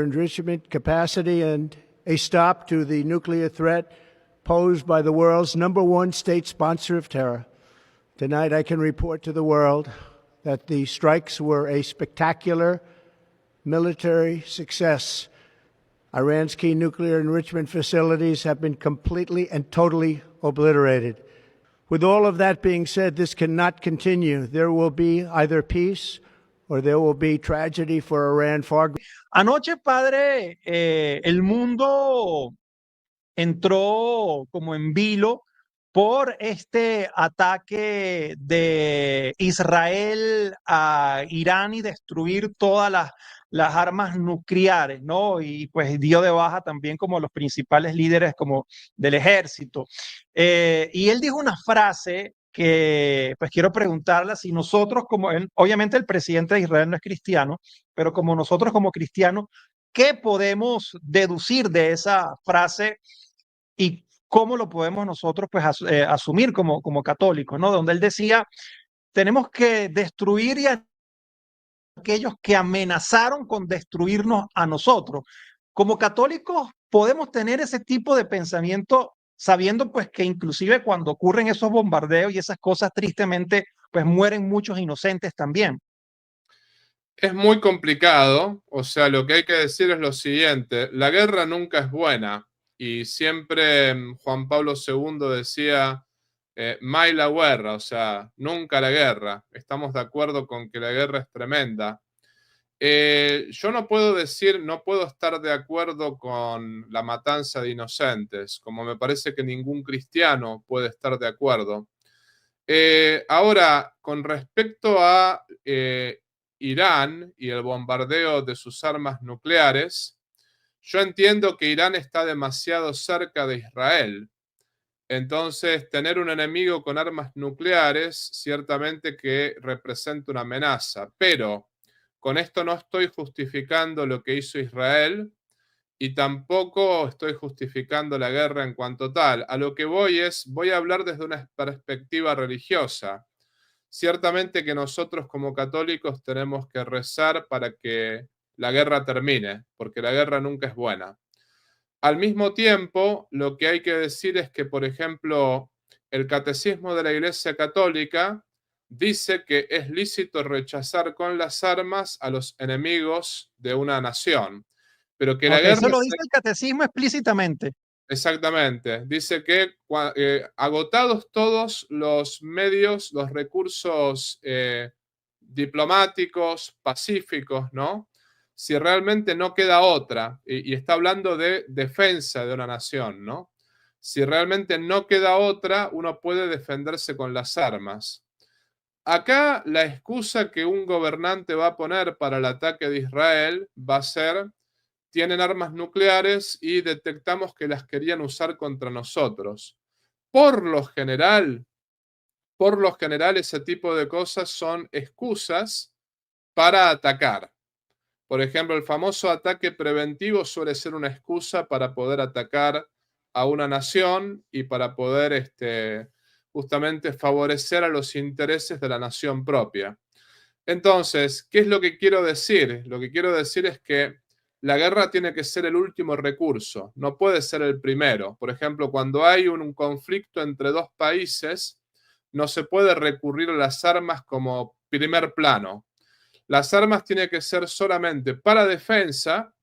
enrichment capacity and a stop to the nuclear threat posed by the world's #1 state sponsor of terror. Tonight, I can report to the world that the strikes were a spectacular military success. Iran's key nuclear enrichment facilities have been completely and totally obliterated. With all of that being said, this cannot continue. There will be either peace or there will be tragedy for Iran far. Anoche, padre, el mundo entró como en vilo por este ataque de Israel a Irán y destruir todas las armas nucleares, ¿no? Y pues dio de baja también como los principales líderes como del ejército. Y él dijo una frase que pues quiero preguntarla si nosotros como él, obviamente el presidente de Israel no es cristiano, pero como nosotros como cristianos, ¿qué podemos deducir de esa frase y cómo lo podemos nosotros pues asumir como católicos, ¿no? Donde él decía, tenemos que destruir a aquellos que amenazaron con destruirnos a nosotros. Como católicos podemos tener ese tipo de pensamiento sabiendo pues que inclusive cuando ocurren esos bombardeos y esas cosas tristemente pues mueren muchos inocentes también. Es muy complicado, o sea, lo que hay que decir es lo siguiente, la guerra nunca es buena y siempre Juan Pablo II decía, mai la guerra, o sea, nunca la guerra. Estamos de acuerdo con que la guerra es tremenda. Yo no puedo decir, no puedo estar de acuerdo con la matanza de inocentes, como me parece que ningún cristiano puede estar de acuerdo. Ahora, con respecto a Irán y el bombardeo de sus armas nucleares, yo entiendo que Irán está demasiado cerca de Israel. Entonces, tener un enemigo con armas nucleares ciertamente que representa una amenaza, pero con esto no estoy justificando lo que hizo Israel y tampoco estoy justificando la guerra en cuanto tal. A lo que voy a hablar desde una perspectiva religiosa. Ciertamente que nosotros como católicos tenemos que rezar para que la guerra termine, porque la guerra nunca es buena. Al mismo tiempo, lo que hay que decir es que, por ejemplo, el Catecismo de la Iglesia Católica dice que es lícito rechazar con las armas a los enemigos de una nación, pero que la guerra... Eso lo dice el catecismo explícitamente. Exactamente. Dice que agotados todos los medios, los recursos diplomáticos, pacíficos, ¿no? Si realmente no queda otra, y está hablando de defensa de una nación, ¿no? Si realmente no queda otra, uno puede defenderse con las armas. Acá la excusa que un gobernante va a poner para el ataque de Israel va a ser: tienen armas nucleares y detectamos que las querían usar contra nosotros. Por lo general, ese tipo de cosas son excusas para atacar. Por ejemplo, el famoso ataque preventivo suele ser una excusa para poder atacar a una nación y para poder justamente favorecer a los intereses de la nación propia. Entonces, ¿qué es lo que quiero decir? Lo que quiero decir es que la guerra tiene que ser el último recurso, no puede ser el primero. Por ejemplo, cuando hay un conflicto entre dos países, no se puede recurrir a las armas como primer plano. Las armas tienen que ser solamente para defensa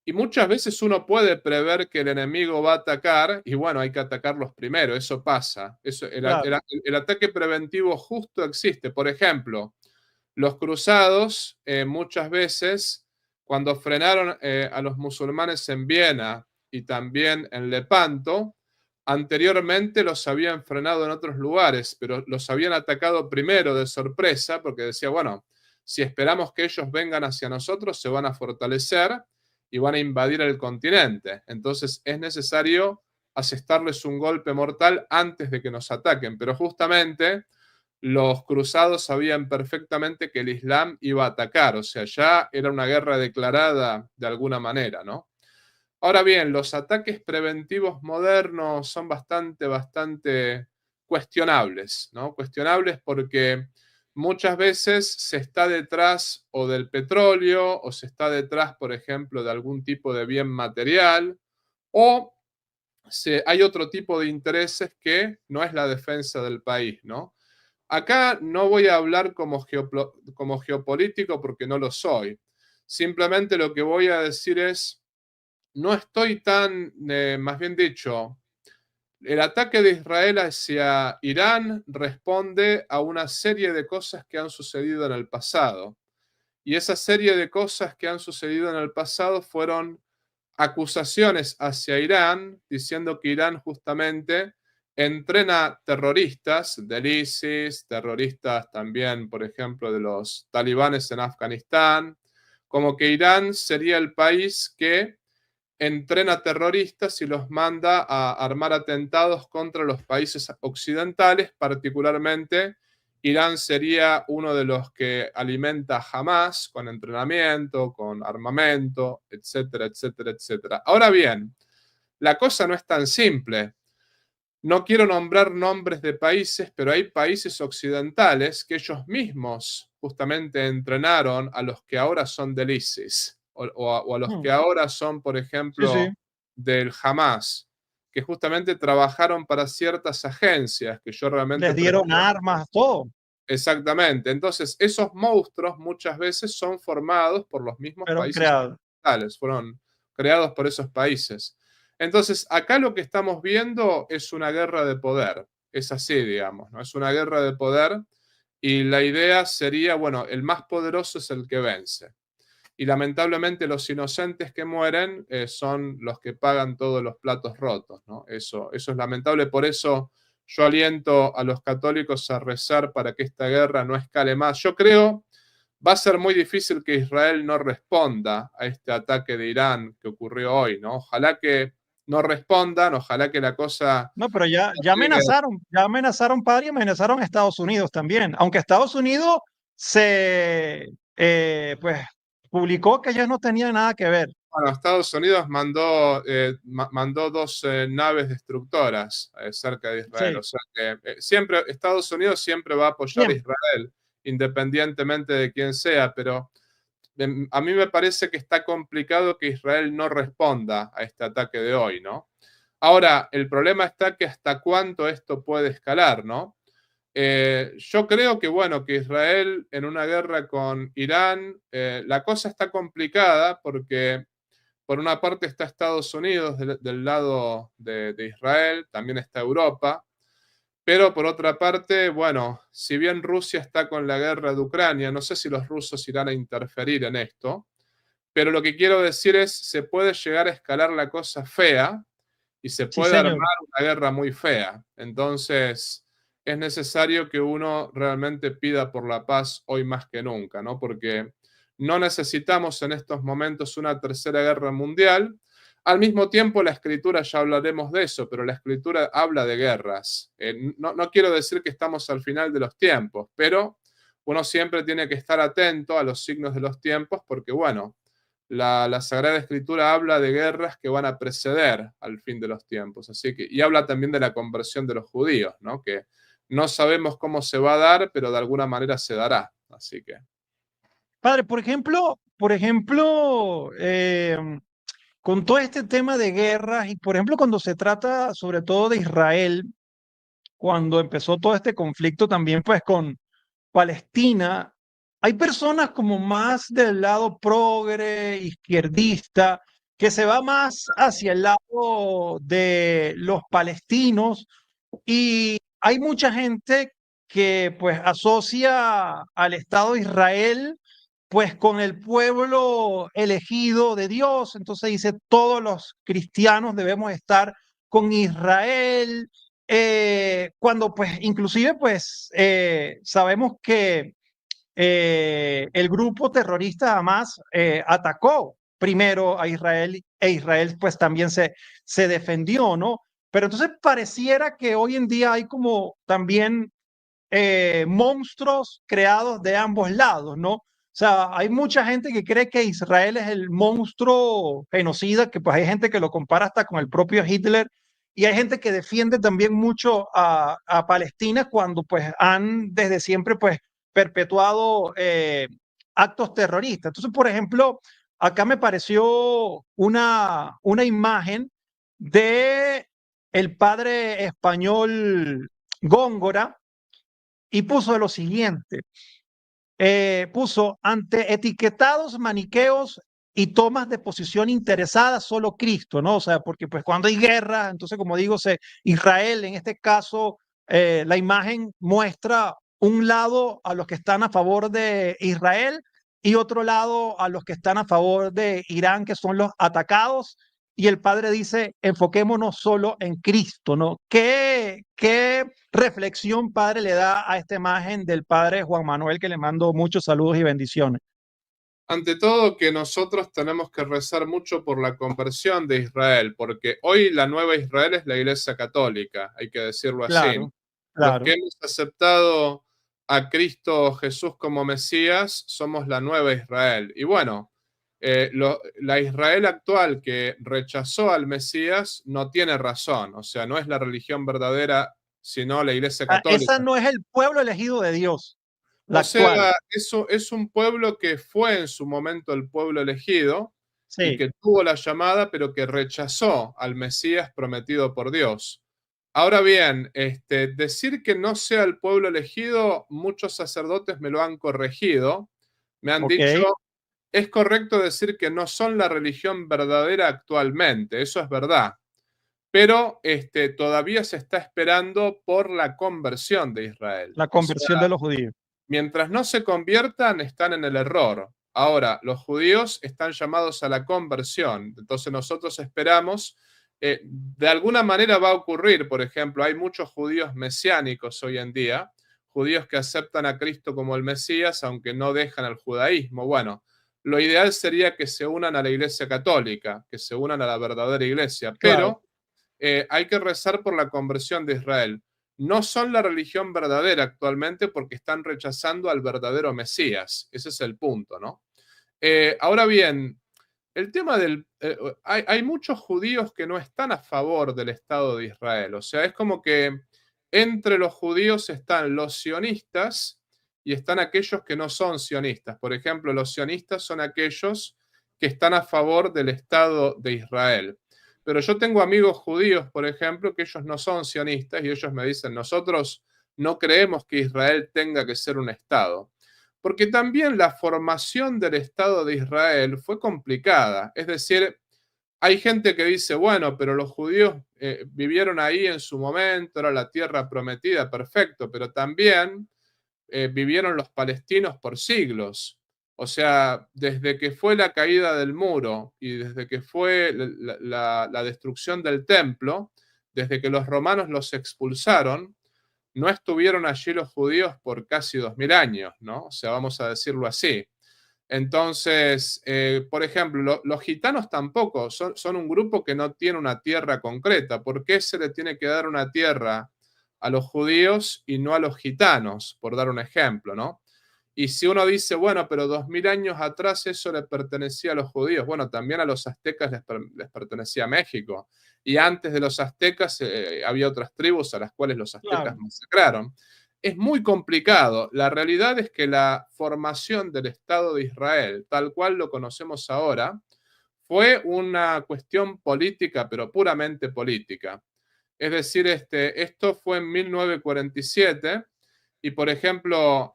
y muchas veces uno puede prever que el enemigo va a atacar y bueno, hay que atacarlos primero, eso pasa. El ataque preventivo justo existe. Por ejemplo, los cruzados muchas veces, cuando frenaron a los musulmanes en Viena y también en Lepanto, anteriormente los habían frenado en otros lugares, pero los habían atacado primero de sorpresa porque decía, bueno, si esperamos que ellos vengan hacia nosotros, se van a fortalecer y van a invadir el continente. Entonces es necesario asestarles un golpe mortal antes de que nos ataquen, pero justamente los cruzados sabían perfectamente que el Islam iba a atacar, o sea, ya era una guerra declarada de alguna manera, ¿no? Ahora bien, los ataques preventivos modernos son bastante cuestionables, ¿no? Cuestionables porque muchas veces se está detrás o del petróleo o se está detrás, por ejemplo, de algún tipo de bien material o hay otro tipo de intereses que no es la defensa del país, ¿no? Acá no voy a hablar como geopolítico porque no lo soy. Simplemente lo que voy a decir es, no estoy tan, más bien dicho, el ataque de Israel hacia Irán responde a una serie de cosas que han sucedido en el pasado. Y esa serie de cosas que han sucedido en el pasado fueron acusaciones hacia Irán, diciendo que Irán justamente entrena terroristas del ISIS, terroristas también, por ejemplo, de los talibanes en Afganistán, como que Irán sería el país que entrena terroristas y los manda a armar atentados contra los países occidentales, particularmente Irán sería uno de los que alimenta a Hamas con entrenamiento, con armamento, etcétera, etcétera, etcétera. Ahora bien, la cosa no es tan simple. No quiero nombrar nombres de países, pero hay países occidentales que ellos mismos justamente entrenaron a los que ahora son del ISIS o a los que ahora son, por Sí, sí. ejemplo, del Hamas, que justamente trabajaron para ciertas agencias que yo realmente Les dieron prefiero. armas, todo, Exactamente. Entonces, esos monstruos muchas veces son formados por los mismos fueron países creados. occidentales, fueron creados por esos países. Entonces, acá lo que estamos viendo es una guerra de poder. Es así, digamos, ¿no? Es una guerra de poder y la idea sería, bueno, el más poderoso es el que vence. Y lamentablemente los inocentes que mueren son los que pagan todos los platos rotos, ¿no? Eso es lamentable, por eso yo aliento a los católicos a rezar para que esta guerra no escale más. Yo creo va a ser muy difícil que Israel no responda a este ataque de Irán que ocurrió hoy, ¿no? Ojalá que no respondan, ojalá que la cosa No, pero ya amenazaron, padre, y amenazaron a Estados Unidos también. Aunque Estados Unidos se, pues, publicó que ellos no tenían nada que ver. Bueno, Estados Unidos mandó dos naves destructoras cerca de Israel. Sí, O sea que siempre, Estados Unidos siempre va a apoyar a siempre. Israel, independientemente de quién sea, pero a mí me parece que está complicado que Israel no responda a este ataque de hoy, ¿no? Ahora, el problema está que hasta cuánto esto puede escalar, ¿no? Yo creo que, bueno, que Israel en una guerra con Irán, la cosa está complicada porque por una parte está Estados Unidos del lado de Israel, también está Europa, pero por otra parte, bueno, si bien Rusia está con la guerra de Ucrania, no sé si los rusos irán a interferir en esto, pero lo que quiero decir es, se puede llegar a escalar la cosa fea y se Sí, puede armar señor. una guerra muy fea. Entonces, es necesario que uno realmente pida por la paz hoy más que nunca, ¿no? Porque no necesitamos en estos momentos una tercera guerra mundial. Al mismo tiempo, la escritura, ya hablaremos de eso, pero la escritura habla de guerras. No quiero decir que estamos al final de los tiempos, pero uno siempre tiene que estar atento a los signos de los tiempos porque, bueno, la Sagrada Escritura habla de guerras que van a preceder al fin de los tiempos. Así que, y habla también de la conversión de los judíos, ¿no? Que no sabemos cómo se va a dar, pero de alguna manera se dará. Así que. Padre, por ejemplo, con todo este tema de guerras y, por ejemplo, cuando se trata sobre todo de Israel, cuando empezó todo este conflicto también, pues con Palestina, hay personas como más del lado progre, izquierdista, que se va más hacia el lado de los palestinos y hay mucha gente que pues asocia al Estado de Israel pues con el pueblo elegido de Dios. Entonces dice, todos los cristianos debemos estar con Israel, cuando pues inclusive pues sabemos que el grupo terrorista Hamas atacó primero a Israel e Israel pues también se defendió, ¿no? Pero entonces pareciera que hoy en día hay como también monstruos creados de ambos lados, ¿no? O sea, hay mucha gente que cree que Israel es el monstruo genocida, que pues hay gente que lo compara hasta con el propio Hitler, y hay gente que defiende también mucho a Palestina cuando pues han desde siempre pues perpetuado actos terroristas. Entonces, por ejemplo, acá me pareció una imagen de el padre español Góngora y puso lo siguiente, puso ante etiquetados maniqueos y tomas de posición interesadas solo Cristo, ¿no? O sea, porque pues cuando hay guerra, entonces como digo, Israel en este caso, la imagen muestra un lado a los que están a favor de Israel y otro lado a los que están a favor de Irán, que son los atacados. Y el padre dice, enfoquémonos solo en Cristo, ¿no? ¿Qué reflexión, padre, le da a esta imagen del padre Juan Manuel, que le mando muchos saludos y bendiciones? Ante todo, que nosotros tenemos que rezar mucho por la conversión de Israel, porque hoy la nueva Israel es la Iglesia Católica, hay que decirlo así. Claro, Los que claro. hemos aceptado a Cristo Jesús como Mesías somos la nueva Israel. Y bueno, la Israel actual que rechazó al Mesías no tiene razón, o sea, no es la religión verdadera, sino la Iglesia Esa Católica. no es el pueblo elegido de Dios, la O actual. sea, eso es un pueblo que fue en su momento el pueblo elegido y Sí, que tuvo la llamada, pero que rechazó al Mesías prometido por Dios. Ahora bien, decir que no sea el pueblo elegido, muchos sacerdotes me lo han corregido. Me han ok. dicho, es correcto decir que no son la religión verdadera actualmente, eso es verdad. Pero todavía se está esperando por la conversión de Israel. La O sea, conversión de los judíos. mientras no se conviertan, están en el error. Ahora, los judíos están llamados a la conversión. Entonces nosotros esperamos, de alguna manera va a ocurrir, por ejemplo, hay muchos judíos mesiánicos hoy en día, judíos que aceptan a Cristo como el Mesías, aunque no dejan el judaísmo. Bueno, lo ideal sería que se unan a la Iglesia Católica, que se unan a la verdadera Iglesia, Claro, pero hay que rezar por la conversión de Israel. No son la religión verdadera actualmente porque están rechazando al verdadero Mesías. Ese es el punto, ¿no? Ahora bien, el tema del... hay muchos judíos que no están a favor del Estado de Israel. O sea, es como que entre los judíos están los sionistas y están aquellos que no son sionistas. Por ejemplo, los sionistas son aquellos que están a favor del Estado de Israel. Pero yo tengo amigos judíos, por ejemplo, que ellos no son sionistas y ellos me dicen, nosotros no creemos que Israel tenga que ser un Estado. Porque también la formación del Estado de Israel fue complicada. Es decir, hay gente que dice, bueno, pero los judíos vivieron ahí en su momento, era la tierra prometida, perfecto, pero también vivieron los palestinos por siglos. O sea, desde que fue la caída del muro y desde que fue la destrucción del templo, desde que los romanos los expulsaron, no estuvieron allí los judíos por casi 2000 años, ¿no? O sea, vamos a decirlo así. Entonces, por ejemplo, los gitanos tampoco son un grupo que no tiene una tierra concreta. ¿Por qué se le tiene que dar una tierra a los judíos y no a los gitanos? Por dar un ejemplo, ¿no? Y si uno dice, bueno, pero 2000 años atrás eso le pertenecía a los judíos, bueno, también a los aztecas les pertenecía a México. Y antes de los aztecas había otras tribus a las cuales los aztecas claro. masacraron. Es muy complicado. La realidad es que la formación del Estado de Israel, tal cual lo conocemos ahora, fue una cuestión política, pero puramente política. Es decir, esto fue en 1947 y, por ejemplo,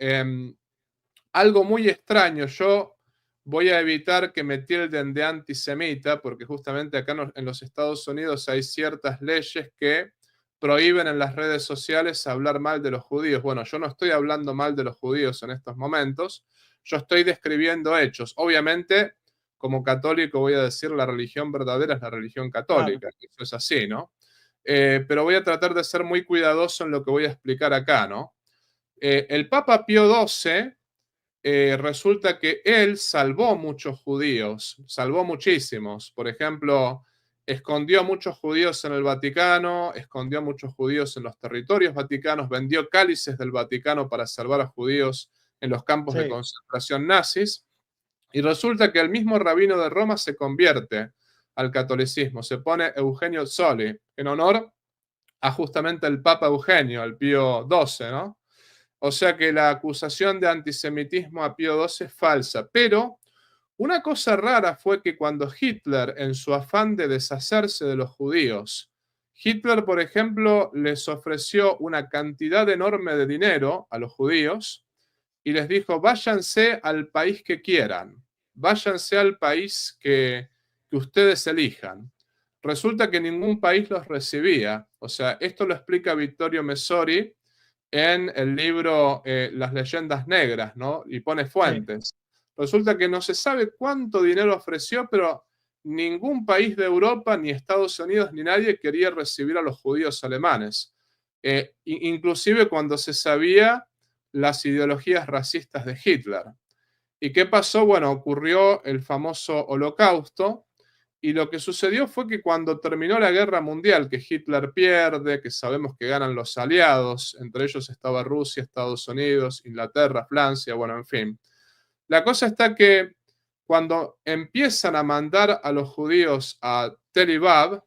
algo muy extraño, yo voy a evitar que me tilden de antisemita, porque justamente acá en los Estados Unidos hay ciertas leyes que prohíben en las redes sociales hablar mal de los judíos. Bueno, yo no estoy hablando mal de los judíos en estos momentos, yo estoy describiendo hechos. Obviamente, como católico voy a decir la religión verdadera es la religión Claro. católica, eso es así, ¿no? Pero voy a tratar de ser muy cuidadoso en lo que voy a explicar acá, ¿no? El Papa Pío XII resulta que él salvó muchos judíos, salvó muchísimos. Por ejemplo, escondió a muchos judíos en el Vaticano, escondió a muchos judíos en los territorios vaticanos, vendió cálices del Vaticano para salvar a judíos en los campos de Sí, concentración nazis. Y resulta que el mismo rabino de Roma se convierte al catolicismo, se pone Eugenio Soli, en honor a justamente el Papa Eugenio, el Pío XII, ¿no? O sea que la acusación de antisemitismo a Pío XII es falsa. Pero una cosa rara fue que cuando Hitler, en su afán de deshacerse de los judíos, Hitler, por ejemplo, les ofreció una cantidad enorme de dinero a los judíos y les dijo, váyanse al país que quieran, váyanse al país que ustedes elijan. Resulta que ningún país los recibía. O sea, esto lo explica Vittorio Messori en el libro Las leyendas negras, ¿no? Y pone Sí. fuentes. Resulta que no se sabe cuánto dinero ofreció, pero ningún país de Europa, ni Estados Unidos, ni nadie quería recibir a los judíos alemanes. Inclusive cuando se sabía las ideologías racistas de Hitler. ¿Y qué pasó? Bueno, ocurrió el famoso Holocausto, y lo que sucedió fue que cuando terminó la guerra mundial, que Hitler pierde, que sabemos que ganan los aliados, entre ellos estaba Rusia, Estados Unidos, Inglaterra, Francia, bueno, en fin. La cosa está que cuando empiezan a mandar a los judíos a Tel Aviv,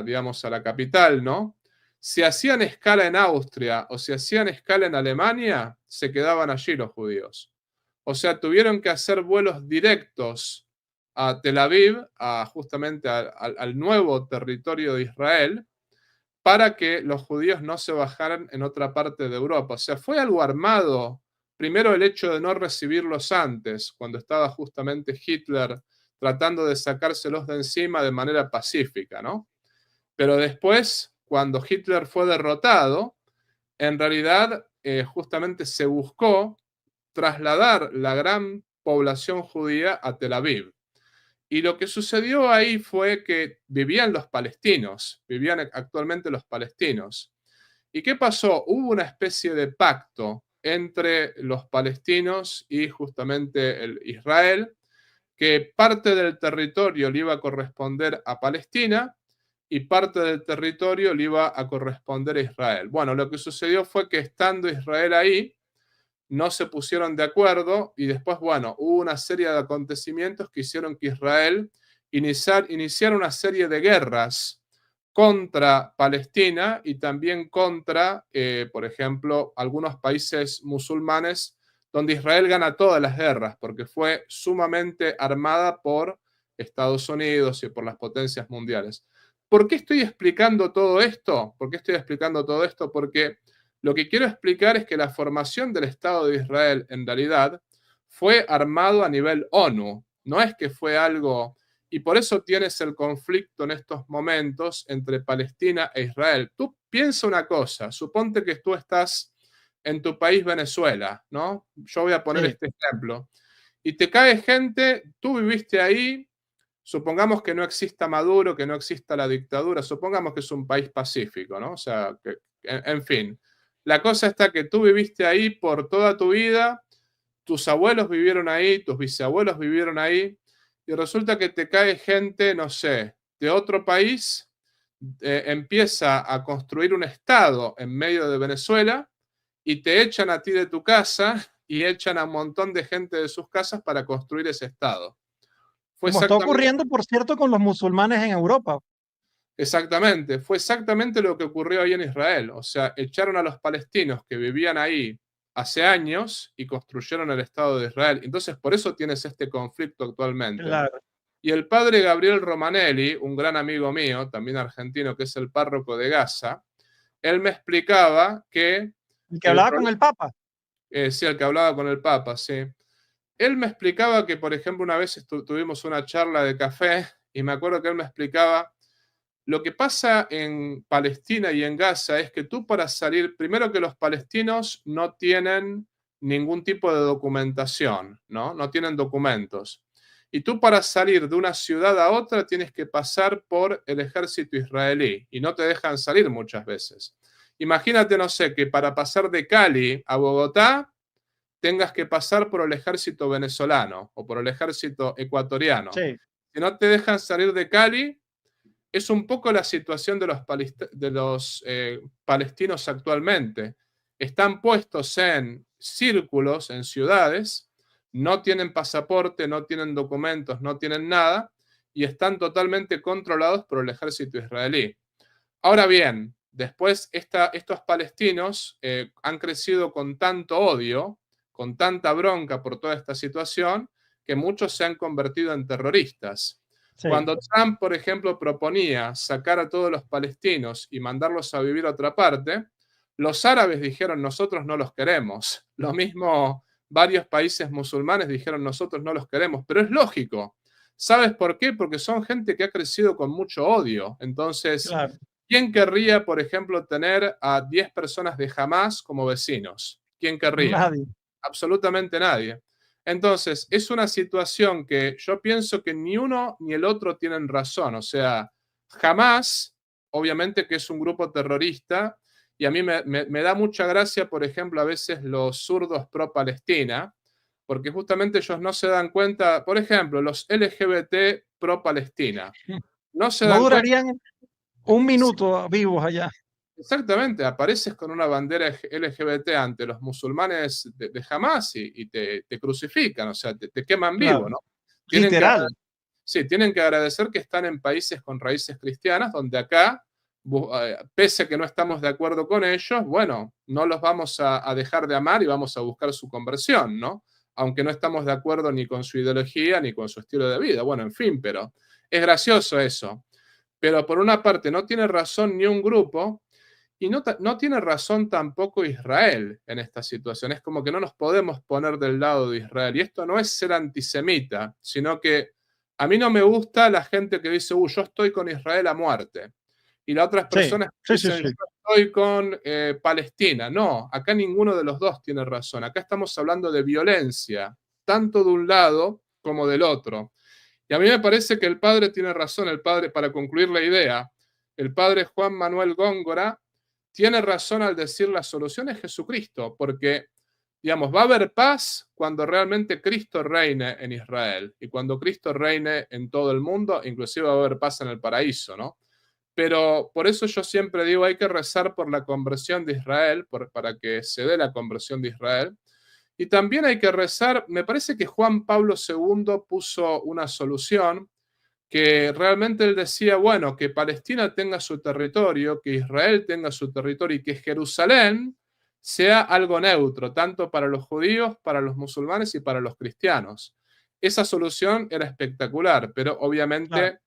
digamos, a la capital, ¿no? Si hacían escala en Austria o si hacían escala en Alemania, se quedaban allí los judíos. O sea, tuvieron que hacer vuelos directos a Tel Aviv, justamente al nuevo territorio de Israel, para que los judíos no se bajaran en otra parte de Europa. O sea, fue algo armado. Primero el hecho de no recibirlos antes, cuando estaba justamente Hitler tratando de sacárselos de encima de manera pacífica, ¿no? Pero después, cuando Hitler fue derrotado, en realidad justamente se buscó trasladar la gran población judía a Tel Aviv. Y lo que sucedió ahí fue que vivían los palestinos, vivían actualmente los palestinos. ¿Y qué pasó? Hubo una especie de pacto entre los palestinos y justamente el Israel, que parte del territorio le iba a corresponder a Palestina y parte del territorio le iba a corresponder a Israel. Bueno, lo que sucedió fue que estando Israel ahí, no se pusieron de acuerdo y después, bueno, hubo una serie de acontecimientos que hicieron que Israel iniciara una serie de guerras contra Palestina y también contra, por ejemplo, algunos países musulmanes donde Israel gana todas las guerras porque fue sumamente armada por Estados Unidos y por las potencias mundiales. ¿Por qué estoy explicando todo esto? ¿Por qué estoy explicando todo esto? Porque lo que quiero explicar es que la formación del Estado de Israel en realidad fue armado a nivel ONU. No es que fue algo... Y por eso tienes el conflicto en estos momentos entre Palestina e Israel. Tú piensa una cosa, suponte que tú estás en tu país Venezuela, ¿no? Yo voy a poner Sí. este ejemplo. Y te cae gente, tú viviste ahí, supongamos que no exista Maduro, que no exista la dictadura, supongamos que es un país pacífico, ¿no? O sea, que, en fin. La cosa está que tú viviste ahí por toda tu vida, tus abuelos vivieron ahí, tus bisabuelos vivieron ahí, y resulta que te cae gente, no sé, de otro país, empieza a construir un estado en medio de Venezuela y te echan a ti de tu casa y echan a un montón de gente de sus casas para construir ese estado. Fue Como está exactamente, ocurriendo, por cierto, con los musulmanes en Europa. fue exactamente lo que ocurrió ahí en Israel. O sea, echaron a los palestinos que vivían ahí hace años y construyeron el Estado de Israel. Entonces, por eso tienes este conflicto actualmente. Claro. Y el padre Gabriel Romanelli, un gran amigo mío, también argentino, que es el párroco de Gaza, él me explicaba que El que el hablaba con problema, el Papa. sí, el que hablaba con el Papa, sí. Él me explicaba que, por ejemplo, una vez tuvimos una charla de café y me acuerdo que él me explicaba lo que pasa en Palestina y en Gaza es que tú para salir, primero que los palestinos no tienen ningún tipo de documentación, ¿no? No tienen documentos. Y tú para salir de una ciudad a otra tienes que pasar por el ejército israelí y no te dejan salir muchas veces. Imagínate, no sé, que para pasar de Cali a Bogotá tengas que pasar por el ejército venezolano o por el ejército ecuatoriano. Sí. Si no te dejan salir de Cali, es un poco la situación de los palestinos actualmente. Están puestos en círculos, en ciudades, no tienen pasaporte, no tienen documentos, no tienen nada, y están totalmente controlados por el ejército israelí. Ahora bien, Después, estos palestinos han crecido con tanto odio, con tanta bronca por toda esta situación, que muchos se han convertido en terroristas. Sí, Cuando Trump, por ejemplo, proponía sacar a todos los palestinos y mandarlos a vivir a otra parte, los árabes dijeron, nosotros no los queremos. Lo mismo, varios países musulmanes dijeron, nosotros no los queremos. Pero es lógico. ¿Sabes por qué? Porque son gente que ha crecido con mucho odio. Entonces, claro. ¿quién querría, por ejemplo, tener a 10 personas de Hamás como vecinos? ¿Quién querría? Nadie. Absolutamente nadie. Entonces, es una situación que yo pienso que ni uno ni el otro tienen razón. O sea, Hamás, obviamente que es un grupo terrorista, y a mí me da mucha gracia, por ejemplo, a veces los zurdos pro-Palestina, porque justamente ellos no se dan cuenta, por ejemplo, los LGBT pro-Palestina, no se No dan cuenta. durarían un minuto vivos allá. Exactamente, apareces con una bandera LGBT ante los musulmanes de Hamas y te crucifican, o sea, te queman vivo, Claro. ¿no? Tienen que, Literal. sí, tienen que agradecer que están en países con raíces cristianas, donde acá, pese a que no estamos de acuerdo con ellos, bueno, no los vamos a dejar de amar y vamos a buscar su conversión, ¿no? Aunque no estamos de acuerdo ni con su ideología ni con su estilo de vida. Bueno, en fin, pero es gracioso eso. Pero por una parte no tiene razón ni un grupo y no tiene razón tampoco Israel en esta situación. Es como que no nos podemos poner del lado de Israel. Y esto no es ser antisemita, sino que a mí no me gusta la gente que dice, yo estoy con Israel a muerte. Y las otras Sí, personas sí, sí, dicen, sí. yo estoy con Palestina. No, acá ninguno de los dos tiene razón. Acá estamos hablando de violencia, tanto de un lado como del otro. Y a mí me parece que el padre tiene razón, el padre, para concluir la idea, el padre Juan Manuel Góngora tiene razón al decir la solución es Jesucristo, porque, digamos, va a haber paz cuando realmente Cristo reine en Israel y cuando Cristo reine en todo el mundo, inclusive va a haber paz en el paraíso, ¿no? Pero por eso yo siempre digo, hay que rezar por la conversión de Israel, para que se dé la conversión de Israel. Y también hay que rezar, me parece que Juan Pablo II puso una solución que realmente él decía, bueno, que Palestina tenga su territorio, que Israel tenga su territorio y que Jerusalén sea algo neutro, tanto para los judíos, para los musulmanes y para los cristianos. Esa solución era espectacular, pero Claro. obviamente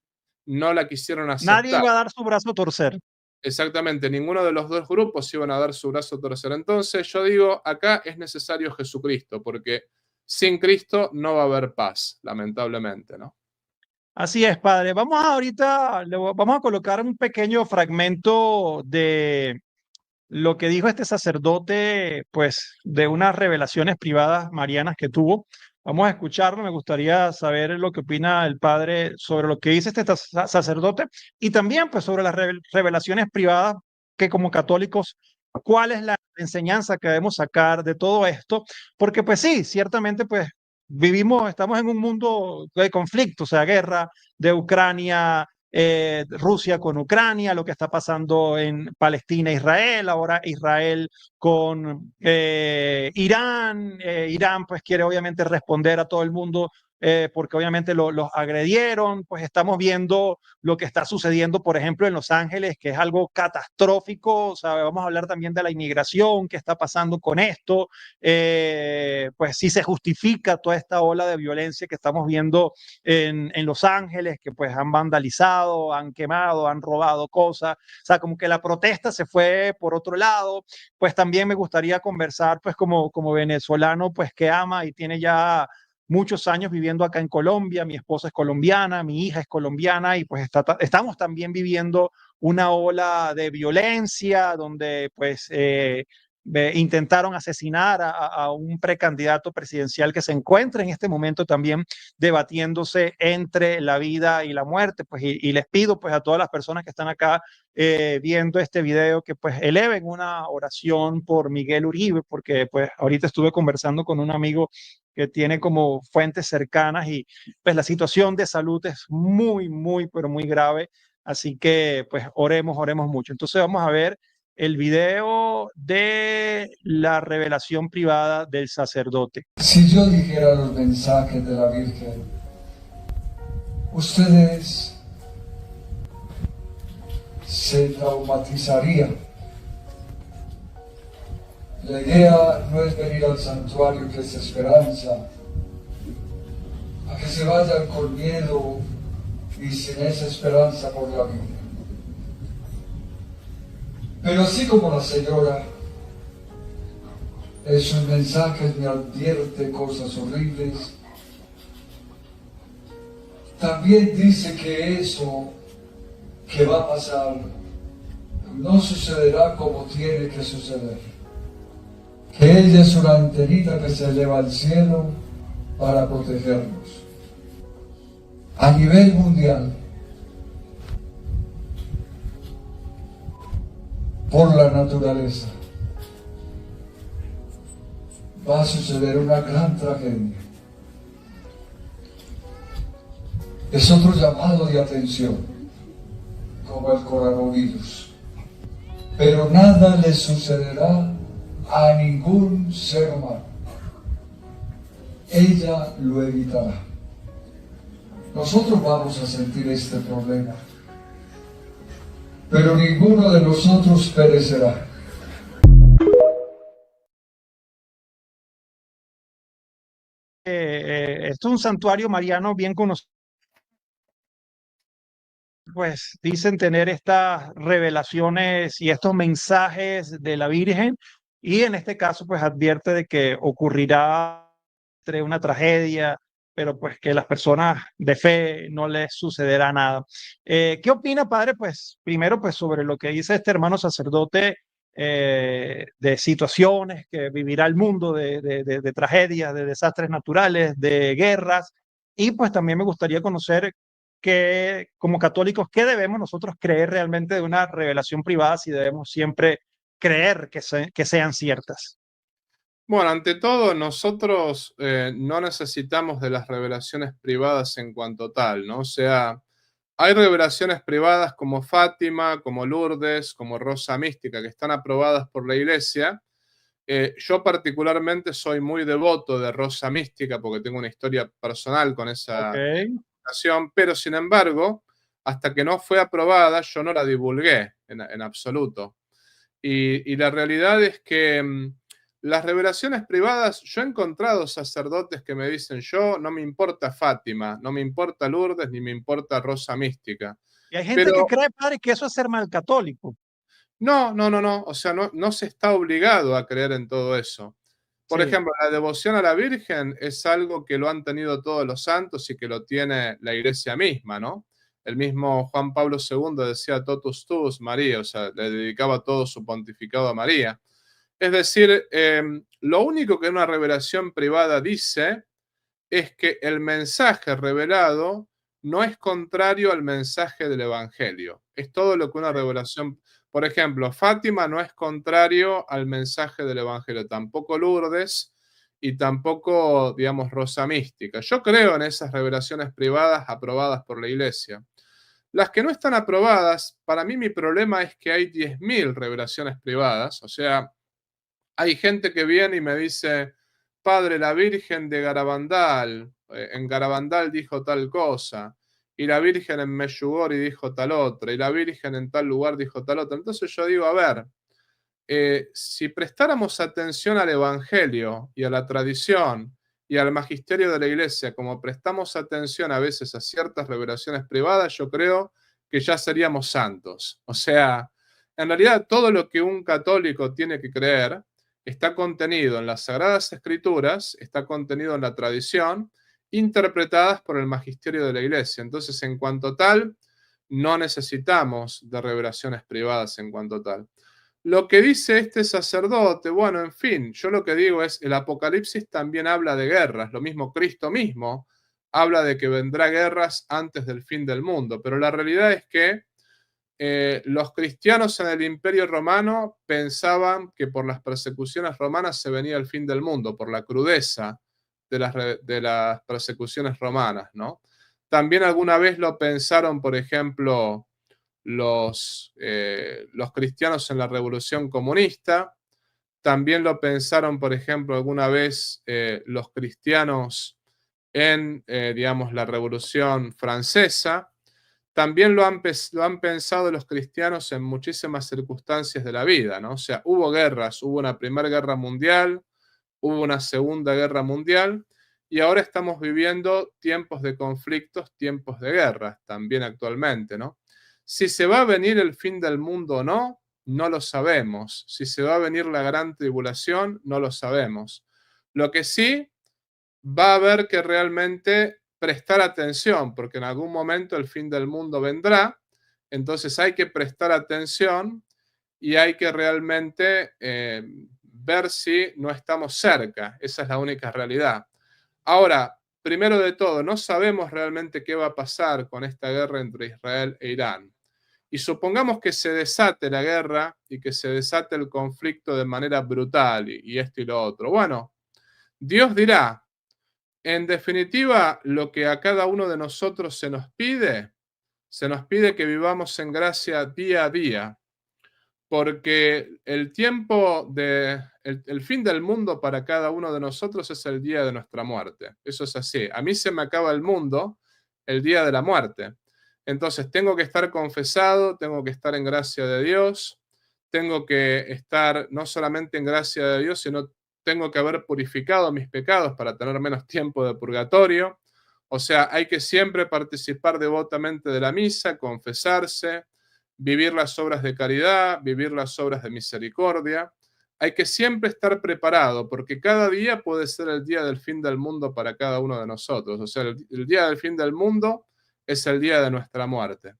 no la quisieron Nadie aceptar. iba a dar su brazo a torcer. Exactamente, ninguno de los dos grupos iban a dar su brazo a torcer. Entonces yo digo, acá es necesario Jesucristo, porque sin Cristo no va a haber paz, lamentablemente, ¿no? Así es, padre. Vamos a colocar un pequeño fragmento de lo que dijo este sacerdote, pues, de unas revelaciones privadas marianas que tuvo. Vamos a escucharlo. Me gustaría saber lo que opina el padre sobre lo que dice este sacerdote y también, pues, sobre las revelaciones privadas que como católicos, cuál es la enseñanza que debemos sacar de todo esto, porque, pues sí, ciertamente, pues, estamos en un mundo de conflicto, o sea, guerra de Ucrania, Rusia con Ucrania, lo que está pasando en Palestina, Israel, ahora Israel con Irán. Irán pues quiere obviamente responder a todo el mundo porque obviamente los agredieron, pues estamos viendo lo que está sucediendo, por ejemplo, en Los Ángeles, que es algo catastrófico. O sea, vamos a hablar también de la inmigración, qué está pasando con esto, pues si se justifica toda esta ola de violencia que estamos viendo en Los Ángeles, que pues han vandalizado, han quemado, han robado cosas. O sea, como que la protesta se fue por otro lado. Pues también me gustaría conversar, pues como venezolano, pues que ama y tiene ya muchos años viviendo acá en Colombia. Mi esposa es colombiana, mi hija es colombiana y pues estamos también viviendo una ola de violencia donde pues intentaron asesinar a un precandidato presidencial que se encuentra en este momento también debatiéndose entre la vida y la muerte. Pues, y les pido pues a todas las personas que están acá viendo este video que pues eleven una oración por Miguel Uribe, porque pues ahorita estuve conversando con un amigo que tiene como fuentes cercanas y pues la situación de salud es muy, pero muy grave. Así que pues oremos mucho. Entonces vamos a ver el video de la revelación privada del sacerdote. Si yo dijera los mensajes de la Virgen, ustedes se traumatizaría. La idea no es venir al santuario, que es esperanza, a que se vayan con miedo y sin esa esperanza por la vida. Pero así como la señora, en sus mensajes me advierte cosas horribles, también dice que eso que va a pasar no sucederá como tiene que suceder. Que ella es una antenita que se eleva al cielo para protegernos. A nivel mundial, por la naturaleza, va a suceder una gran tragedia. Es otro llamado de atención, como el coronavirus. Pero nada le sucederá a ningún ser humano. Ella lo evitará. Nosotros vamos a sentir este problema, pero ninguno de nosotros perecerá. Esto es un santuario mariano bien conocido. Pues dicen tener estas revelaciones y estos mensajes de la Virgen, y en este caso pues advierte de que ocurrirá una tragedia, pero pues que las personas de fe no les sucederá nada. ¿Qué opina, padre? Pues primero pues sobre lo que dice este hermano sacerdote, de situaciones que vivirá el mundo, de tragedias, de desastres naturales, de guerras, y pues también me gustaría conocer que como católicos, ¿qué debemos nosotros creer realmente de una revelación privada, si debemos siempre creer que sean ciertas? Bueno, ante todo, nosotros no necesitamos de las revelaciones privadas en cuanto tal, ¿no? O sea, hay revelaciones privadas como Fátima, como Lourdes, como Rosa Mística, que están aprobadas por la Iglesia. Yo particularmente soy muy devoto de Rosa Mística porque tengo una historia personal con Ok, esa revelación, pero sin embargo, hasta que no fue aprobada, yo no la divulgué en absoluto. Y la realidad es que las revelaciones privadas, yo he encontrado sacerdotes que me dicen, yo no me importa Fátima, no me importa Lourdes, ni me importa Rosa Mística. y hay gente que Pero cree, padre, que eso es ser mal católico. no, no, no, no, o sea, no se está obligado a creer en todo eso. Por Sí, ejemplo, la devoción a la Virgen es algo que lo han tenido todos los santos y que lo tiene la Iglesia misma, ¿no? El mismo Juan Pablo II decía totus tuus María, o sea, le dedicaba todo su pontificado a María. Es decir, lo único que una revelación privada dice es que el mensaje revelado no es contrario al mensaje del Evangelio. Es todo lo que una revelación, por ejemplo, Fátima no es contrario al mensaje del Evangelio, tampoco Lourdes y tampoco, digamos, Rosa Mística. Yo creo en esas revelaciones privadas aprobadas por la Iglesia. Las que no están aprobadas, para mí mi problema es que hay 10.000 revelaciones privadas, o sea, hay gente que viene y me dice, padre, la Virgen de Garabandal, en Garabandal dijo tal cosa, y la Virgen en Meyugori dijo tal otra, y la Virgen en tal lugar dijo tal otra. Entonces yo digo, a ver, si prestáramos atención al Evangelio y a la tradición y al magisterio de la Iglesia, como prestamos atención a veces a ciertas revelaciones privadas, yo creo que ya seríamos santos. O sea, en realidad todo lo que un católico tiene que creer está contenido en las Sagradas Escrituras, está contenido en la tradición, interpretadas por el magisterio de la Iglesia. Entonces, en cuanto tal, no necesitamos de revelaciones privadas en cuanto tal. Lo que dice este sacerdote, bueno, en fin, yo lo que digo es, el Apocalipsis también habla de guerras, lo mismo Cristo mismo habla de que vendrá guerras antes del fin del mundo, pero la realidad es que los cristianos en el Imperio Romano pensaban que por las persecuciones romanas se venía el fin del mundo, por la crudeza de las persecuciones romanas, ¿no? También alguna vez lo pensaron, por ejemplo, los cristianos en la Revolución Comunista, también lo pensaron, por ejemplo, alguna vez los cristianos en, digamos, la Revolución Francesa, también lo han pensado los cristianos en muchísimas circunstancias de la vida, ¿no? O sea, hubo guerras, hubo una Primera Guerra Mundial, hubo una Segunda Guerra Mundial, y ahora estamos viviendo tiempos de conflictos, tiempos de guerras, también actualmente, ¿no? Si se va a venir el fin del mundo o no, no lo sabemos. Si se va a venir la gran tribulación, no lo sabemos. Lo que sí, va a haber que realmente prestar atención, porque en algún momento el fin del mundo vendrá, entonces hay que prestar atención y hay que realmente ver si no estamos cerca. Esa es la única realidad. Ahora, primero de todo, no sabemos realmente qué va a pasar con esta guerra entre Israel e Irán. Y supongamos que se desate la guerra y que se desate el conflicto de manera brutal y esto y lo otro. Bueno, Dios dirá, en definitiva, lo que a cada uno de nosotros se nos pide que vivamos en gracia día a día, porque el tiempo el fin del mundo para cada uno de nosotros es el día de nuestra muerte. Eso es así. A mí se me acaba el mundo el día de la muerte. Entonces tengo que estar confesado, tengo que estar en gracia de Dios, tengo que estar no solamente en gracia de Dios, sino tengo que haber purificado mis pecados para tener menos tiempo de purgatorio. O sea, hay que siempre participar devotamente de la misa, confesarse, vivir las obras de caridad, vivir las obras de misericordia. Hay que siempre estar preparado, porque cada día puede ser el día del fin del mundo para cada uno de nosotros. O sea, el día del fin del mundo es el día de nuestra muerte.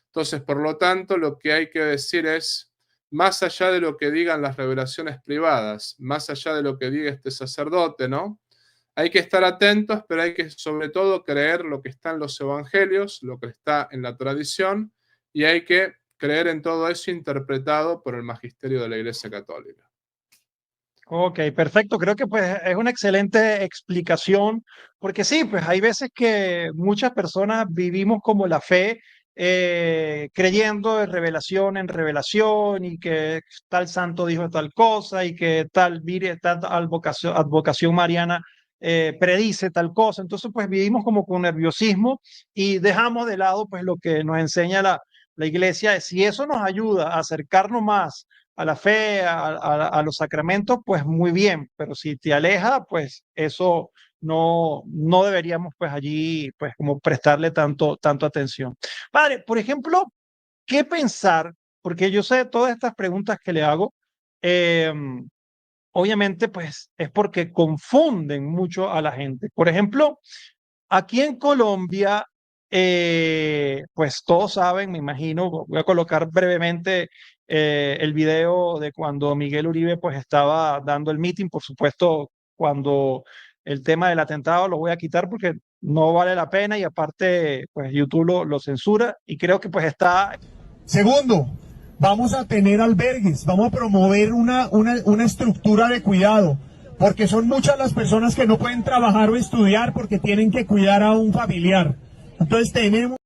Entonces, por lo tanto, lo que hay que decir es, más allá de lo que digan las revelaciones privadas, más allá de lo que diga este sacerdote, ¿no? Hay que estar atentos, pero hay que sobre todo creer lo que está en los evangelios, lo que está en la tradición, y hay que creer en todo eso interpretado por el magisterio de la Iglesia Católica. Ok, perfecto. Creo que pues es una excelente explicación, porque sí, pues hay veces que muchas personas vivimos como la fe, creyendo de revelación en revelación y que tal santo dijo tal cosa y que tal advocación mariana predice tal cosa. Entonces pues vivimos como con nerviosismo y dejamos de lado pues lo que nos enseña la iglesia. Si eso nos ayuda a acercarnos más a la fe, a los sacramentos, pues muy bien, pero si te aleja, pues eso no deberíamos pues allí pues como prestarle tanto atención. Padre, por ejemplo, ¿qué pensar? Porque yo sé todas estas preguntas que le hago, eh, obviamente pues es porque confunden mucho a la gente. Por ejemplo, aquí en Colombia, pues todos saben, me imagino, voy a colocar brevemente el video de cuando Miguel Uribe pues estaba dando el meeting, por supuesto, cuando el tema del atentado lo voy a quitar porque no vale la pena y aparte pues YouTube lo censura y creo que pues está. Segundo, vamos a tener albergues, vamos a promover una estructura de cuidado, porque son muchas las personas que no pueden trabajar o estudiar porque tienen que cuidar a un familiar. Entonces tenemos...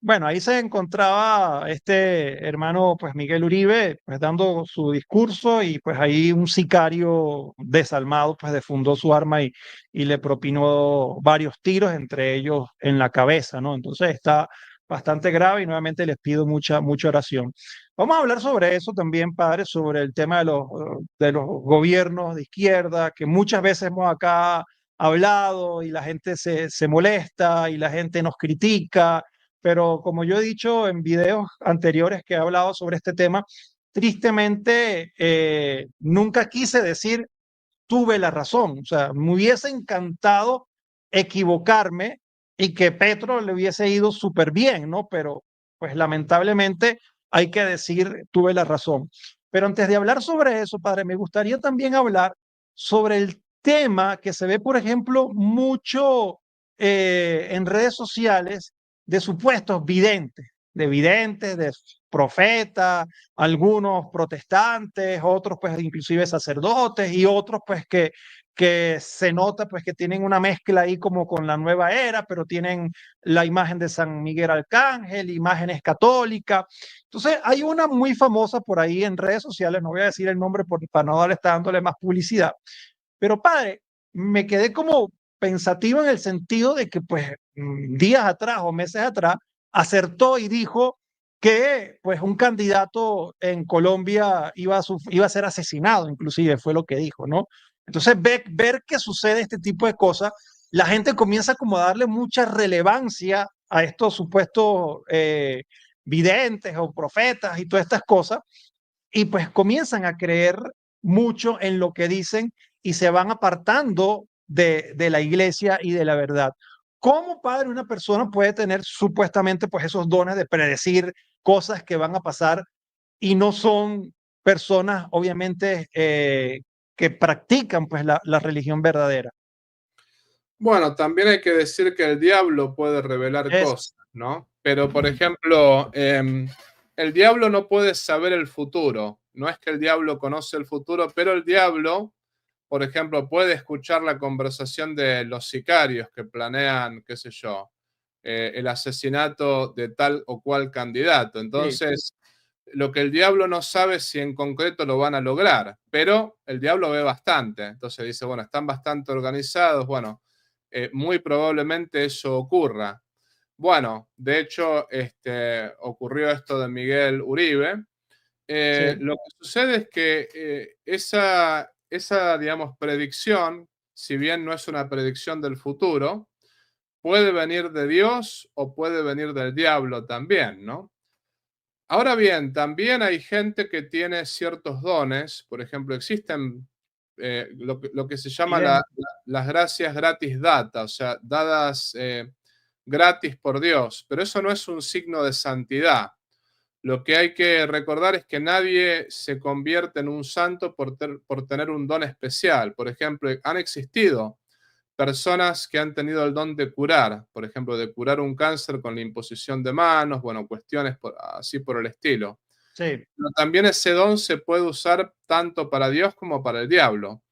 Bueno, ahí se encontraba este hermano, pues Miguel Uribe, pues dando su discurso y pues ahí un sicario desalmado, pues defundó su arma y le propinó varios tiros, entre ellos en la cabeza, ¿no? Entonces está bastante grave y nuevamente les pido mucha oración. Vamos a hablar sobre eso también, padre, sobre el tema de los gobiernos de izquierda, que muchas veces hemos acá hablado y la gente se molesta y la gente nos critica, pero como yo he dicho en videos anteriores que he hablado sobre este tema, tristemente nunca quise decir tuve la razón. O sea, me hubiese encantado equivocarme y que Petro le hubiese ido súper bien, ¿no? Pero pues lamentablemente hay que decir tuve la razón. Pero antes de hablar sobre eso, padre, me gustaría también hablar sobre el tema que se ve, por ejemplo, mucho en redes sociales de supuestos videntes, de profetas, algunos protestantes, otros pues inclusive sacerdotes y otros pues que se nota pues que tienen una mezcla ahí como con la nueva era, pero tienen la imagen de San Miguel Arcángel, imágenes católicas. Entonces hay una muy famosa por ahí en redes sociales, no voy a decir el nombre para no darle, estar dándole más publicidad, pero padre, me quedé como pensativo en el sentido de que pues días atrás o meses atrás acertó y dijo que pues un candidato en Colombia iba a ser asesinado, inclusive fue lo que dijo, ¿no? Entonces ver que sucede este tipo de cosas, la gente comienza como a darle mucha relevancia a estos supuestos videntes o profetas y todas estas cosas, y pues comienzan a creer mucho en lo que dicen y se van apartando de la iglesia y de la verdad. ¿Cómo, padre, una persona puede tener supuestamente pues esos dones de predecir cosas que van a pasar y no son personas, obviamente, que practican pues la religión verdadera? Bueno, también hay que decir que el diablo puede revelar Es, cosas, ¿no? Pero, por ejemplo, el diablo no puede saber el futuro. No es que el diablo conoce el futuro, pero el diablo, por ejemplo, puede escuchar la conversación de los sicarios que planean, qué sé yo, el asesinato de tal o cual candidato. sí, Entonces, lo que el diablo no sabe es si en concreto lo van a lograr, pero el diablo ve bastante. Entonces dice, bueno, están bastante organizados, bueno, muy probablemente eso ocurra. Bueno, de hecho, ocurrió esto de Miguel Uribe. sí, Lo que sucede es que esa, digamos, predicción, si bien no es una predicción del futuro, puede venir de Dios o puede venir del diablo también, ¿no? Ahora bien, también hay gente que tiene ciertos dones, por ejemplo, existen lo que se llama evidente. las gracias gratis data, o sea, dadas gratis por Dios, pero eso no es un signo de santidad. Lo que hay que recordar es que nadie se convierte en un santo por tener un don especial. Por ejemplo, han existido personas que han tenido el don de curar, por ejemplo, de curar un cáncer con la imposición de manos, bueno, cuestiones así por el estilo. Sí, Pero también ese don se puede usar tanto para Dios como para el diablo.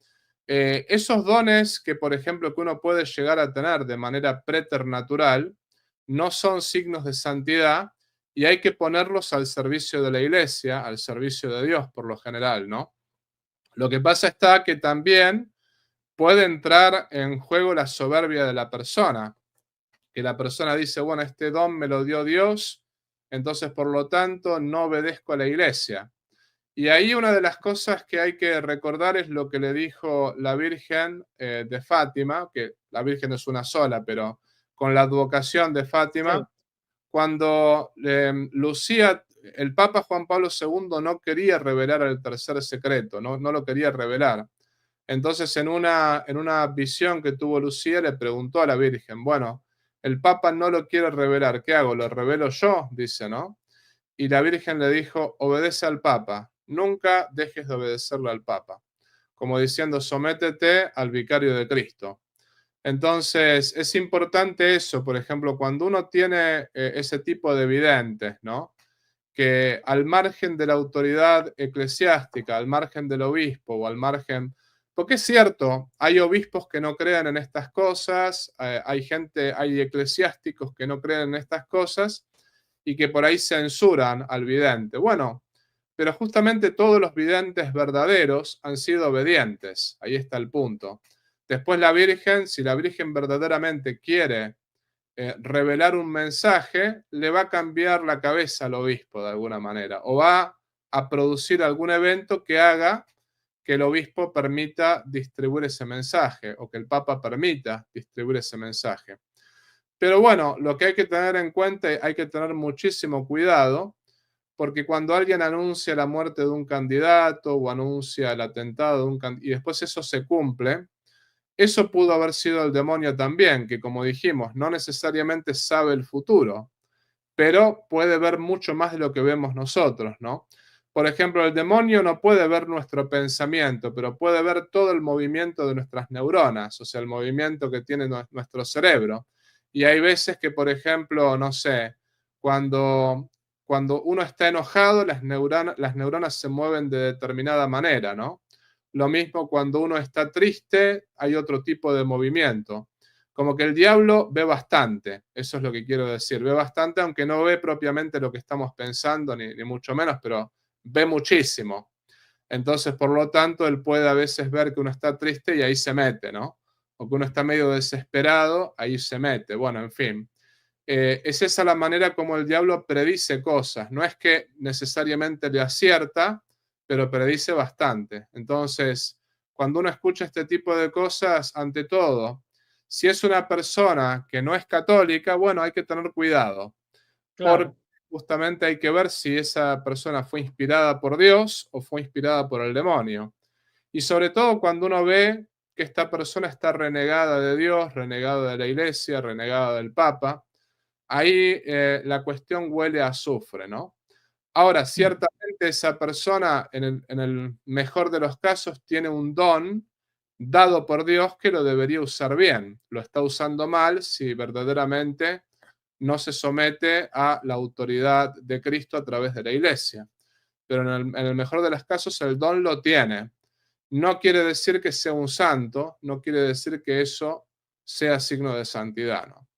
Esos dones que, por ejemplo, que uno puede llegar a tener de manera preternatural, no son signos de santidad y hay que ponerlos al servicio de la iglesia, al servicio de Dios por lo general, ¿no? Lo que pasa está que también puede entrar en juego la soberbia de la persona, que la persona dice, bueno, este don me lo dio Dios, entonces por lo tanto no obedezco a la iglesia. Y ahí una de las cosas que hay que recordar es lo que le dijo la Virgen de Fátima, que la Virgen es una sola, pero con la advocación de sí, Fátima, cuando Lucía, el Papa Juan Pablo II no quería revelar el tercer secreto, no lo quería revelar. Entonces, en una visión que tuvo Lucía, le preguntó a la Virgen, bueno, el Papa no lo quiere revelar, ¿qué hago? ¿Lo revelo yo? Dice, ¿no? Y la Virgen le dijo, obedece al Papa, nunca dejes de obedecerle al Papa, como diciendo, sométete al vicario de Cristo. Entonces, es importante eso, por ejemplo, cuando uno tiene ese tipo de videntes, ¿no? Que al margen de la autoridad eclesiástica, al margen del obispo o al margen, porque es cierto, hay obispos que no creen en estas cosas, hay eclesiásticos que no creen en estas cosas y que por ahí censuran al vidente. Bueno, pero justamente todos los videntes verdaderos han sido obedientes, ahí está el punto. Después la Virgen, si la Virgen verdaderamente quiere revelar un mensaje, le va a cambiar la cabeza al obispo de alguna manera, o va a producir algún evento que haga que el obispo permita distribuir ese mensaje, o que el Papa permita distribuir ese mensaje. Pero bueno, lo que hay que tener en cuenta, hay que tener muchísimo cuidado, porque cuando alguien anuncia la muerte de un candidato o anuncia el atentado de un candidato y después eso se cumple, eso pudo haber sido el demonio también, que como dijimos, no necesariamente sabe el futuro, pero puede ver mucho más de lo que vemos nosotros, ¿no? Por ejemplo, el demonio no puede ver nuestro pensamiento, pero puede ver todo el movimiento de nuestras neuronas, o sea, el movimiento que tiene nuestro cerebro. Y hay veces que, por ejemplo, no sé, cuando uno está enojado, las neuronas se mueven de determinada manera, ¿no? Lo mismo cuando uno está triste, hay otro tipo de movimiento. Como que el diablo ve bastante, eso es lo que quiero decir, ve bastante, aunque no ve propiamente lo que estamos pensando, ni mucho menos, pero ve muchísimo. Entonces, por lo tanto, él puede a veces ver que uno está triste y ahí se mete, ¿no? O que uno está medio desesperado, ahí se mete. Bueno, en fin. Es esa la manera como el diablo predice cosas. No es que necesariamente le acierta, pero predice bastante. Entonces, cuando uno escucha este tipo de cosas, ante todo, si es una persona que no es católica, bueno, hay que tener cuidado, porque Claro. justamente hay que ver si esa persona fue inspirada por Dios o fue inspirada por el demonio. Y sobre todo cuando uno ve que esta persona está renegada de Dios, renegada de la iglesia, renegada del Papa, ahí la cuestión huele a azufre, ¿no? Ahora, ciertamente esa persona, en el mejor de los casos, tiene un don dado por Dios que lo debería usar bien. Lo está usando mal si verdaderamente no se somete a la autoridad de Cristo a través de la iglesia. Pero en el mejor de los casos, el don lo tiene. No quiere decir que sea un santo, no quiere decir que eso sea signo de santidad, ¿no?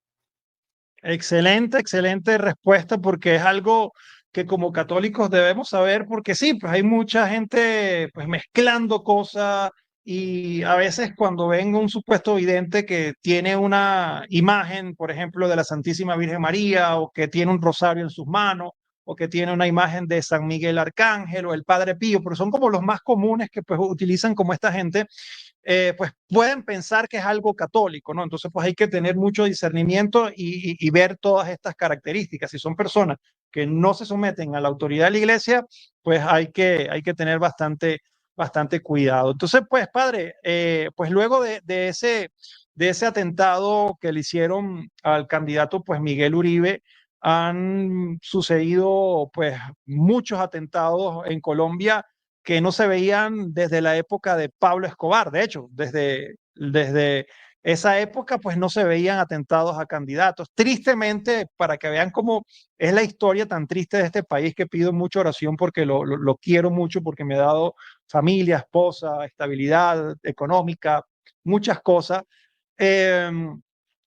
Excelente, excelente respuesta, porque es algo que como católicos debemos saber, porque sí, pues hay mucha gente pues mezclando cosas y a veces cuando ven un supuesto vidente que tiene una imagen, por ejemplo, de la Santísima Virgen María o que tiene un rosario en sus manos o que tiene una imagen de San Miguel Arcángel o el Padre Pío, pero son como los más comunes que pues utilizan como esta gente, pues pueden pensar que es algo católico, ¿no? Entonces, pues hay que tener mucho discernimiento y ver todas estas características. Si son personas que no se someten a la autoridad de la iglesia, pues hay que tener bastante cuidado. Entonces, pues, padre, pues luego de ese atentado que le hicieron al candidato, pues, Miguel Uribe, han sucedido, pues, muchos atentados en Colombia que no se veían desde la época de Pablo Escobar. De hecho, desde esa época, pues no se veían atentados a candidatos. Tristemente, para que vean cómo es la historia tan triste de este país, que pido mucha oración porque lo quiero mucho, porque me ha dado familia, esposa, estabilidad económica, muchas cosas. Eh,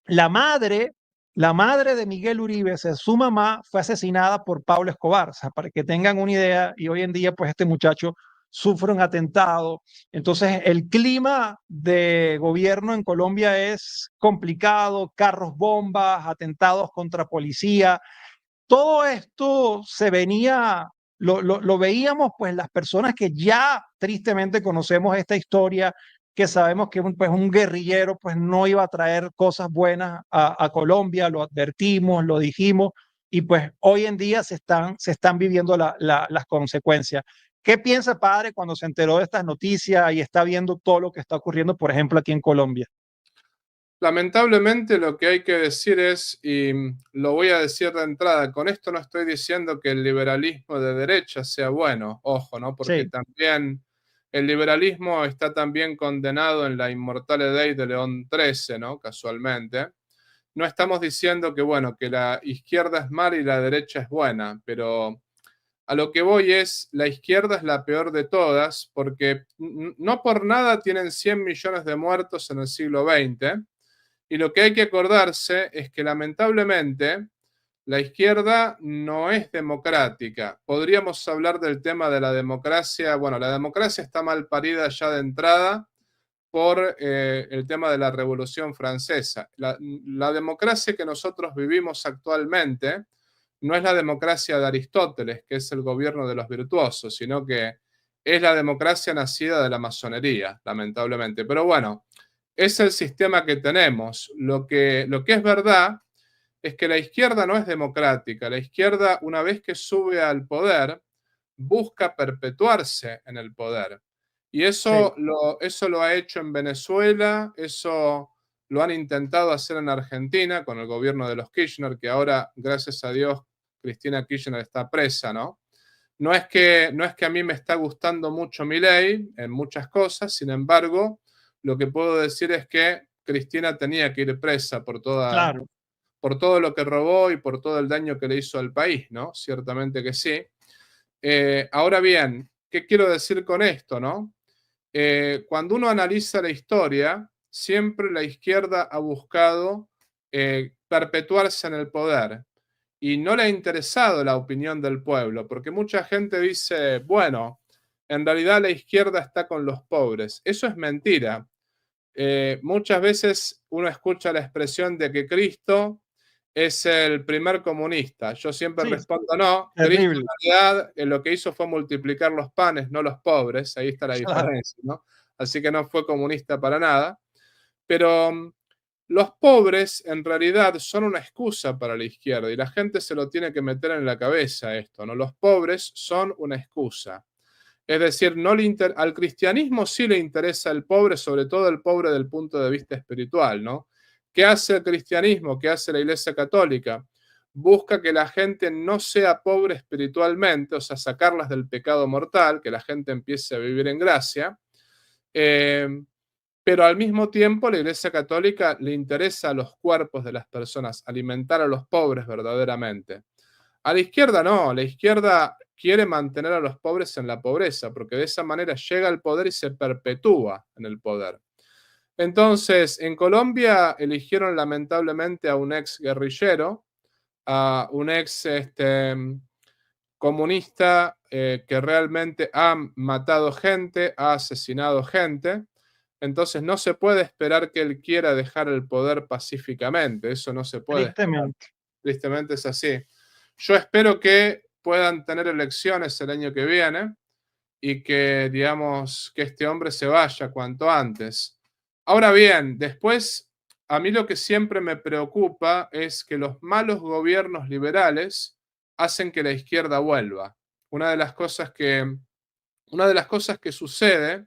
la madre, la madre de Miguel Uribe, su mamá, fue asesinada por Pablo Escobar. O sea, para que tengan una idea, y hoy en día, pues este muchacho sufre un atentado. Entonces, el clima de gobierno en Colombia es complicado, carros bombas, atentados contra policía. Todo esto se venía, lo veíamos pues las personas que ya tristemente conocemos esta historia, que sabemos que pues, un guerrillero pues no iba a traer cosas buenas a Colombia, lo advertimos, lo dijimos, y pues hoy en día se están viviendo las consecuencias. ¿Qué piensa, padre, cuando se enteró de estas noticias y está viendo todo lo que está ocurriendo, por ejemplo, aquí en Colombia? Lamentablemente lo que hay que decir es, y lo voy a decir de entrada, con esto no estoy diciendo que el liberalismo de derecha sea bueno, ojo, ¿no? Porque Sí, también el liberalismo está también condenado en la inmortal ley de León XIII, ¿no? Casualmente. No estamos diciendo que, bueno, que la izquierda es mala y la derecha es buena, pero a lo que voy es, la izquierda es la peor de todas, porque no por nada tienen 100 millones de muertos en el siglo XX. Y lo que hay que acordarse es que lamentablemente la izquierda no es democrática. Podríamos hablar del tema de la democracia. Bueno, la democracia está mal parida ya de entrada por el tema de la Revolución Francesa. La democracia que nosotros vivimos actualmente no es la democracia de Aristóteles, que es el gobierno de los virtuosos, sino que es la democracia nacida de la masonería, lamentablemente. Pero bueno, es el sistema que tenemos. Lo que es verdad es que la izquierda no es democrática. La izquierda, una vez que sube al poder, busca perpetuarse en el poder. Y sí. eso lo ha hecho en Venezuela, eso lo han intentado hacer en Argentina con el gobierno de los Kirchner, que ahora, gracias a Dios, Cristina Kirchner está presa, ¿no? No es que a mí me está gustando mucho Milei en muchas cosas, sin embargo, lo que puedo decir es que Cristina tenía que ir presa Claro. por todo lo que robó y por todo el daño que le hizo al país, ¿no? Ciertamente que sí. Ahora bien, ¿qué quiero decir con esto, no? Cuando uno analiza la historia, siempre la izquierda ha buscado perpetuarse en el poder y no le ha interesado la opinión del pueblo, porque mucha gente dice, bueno, en realidad la izquierda está con los pobres. Eso es mentira. Muchas veces uno escucha la expresión de que Cristo es el primer comunista. Yo siempre Sí, respondo, no, Cristo terrible. en realidad lo que hizo fue multiplicar los panes, no los pobres, ahí está la Claro. diferencia, ¿no? Así que no fue comunista para nada. Pero los pobres en realidad son una excusa para la izquierda y la gente se lo tiene que meter en la cabeza esto, ¿no? Los pobres son una excusa. Es decir, al cristianismo sí le interesa el pobre, sobre todo el pobre del punto de vista espiritual, ¿no? ¿Qué hace el cristianismo? ¿Qué hace la Iglesia Católica? Busca que la gente no sea pobre espiritualmente, o sea, sacarlas del pecado mortal, que la gente empiece a vivir en gracia. Pero al mismo tiempo la Iglesia Católica le interesa a los cuerpos de las personas, alimentar a los pobres verdaderamente. A la izquierda no, la izquierda quiere mantener a los pobres en la pobreza, porque de esa manera llega al poder y se perpetúa en el poder. Entonces, en Colombia eligieron lamentablemente a un ex guerrillero, a un ex comunista que realmente ha matado gente, ha asesinado gente. Entonces no se puede esperar que él quiera dejar el poder pacíficamente, eso no se puede esperar. Tristemente. Tristemente es así. Yo espero que puedan tener elecciones el año que viene y que, digamos, que este hombre se vaya cuanto antes. Ahora bien, después, a mí lo que siempre me preocupa es que los malos gobiernos liberales hacen que la izquierda vuelva. Una de las cosas que sucede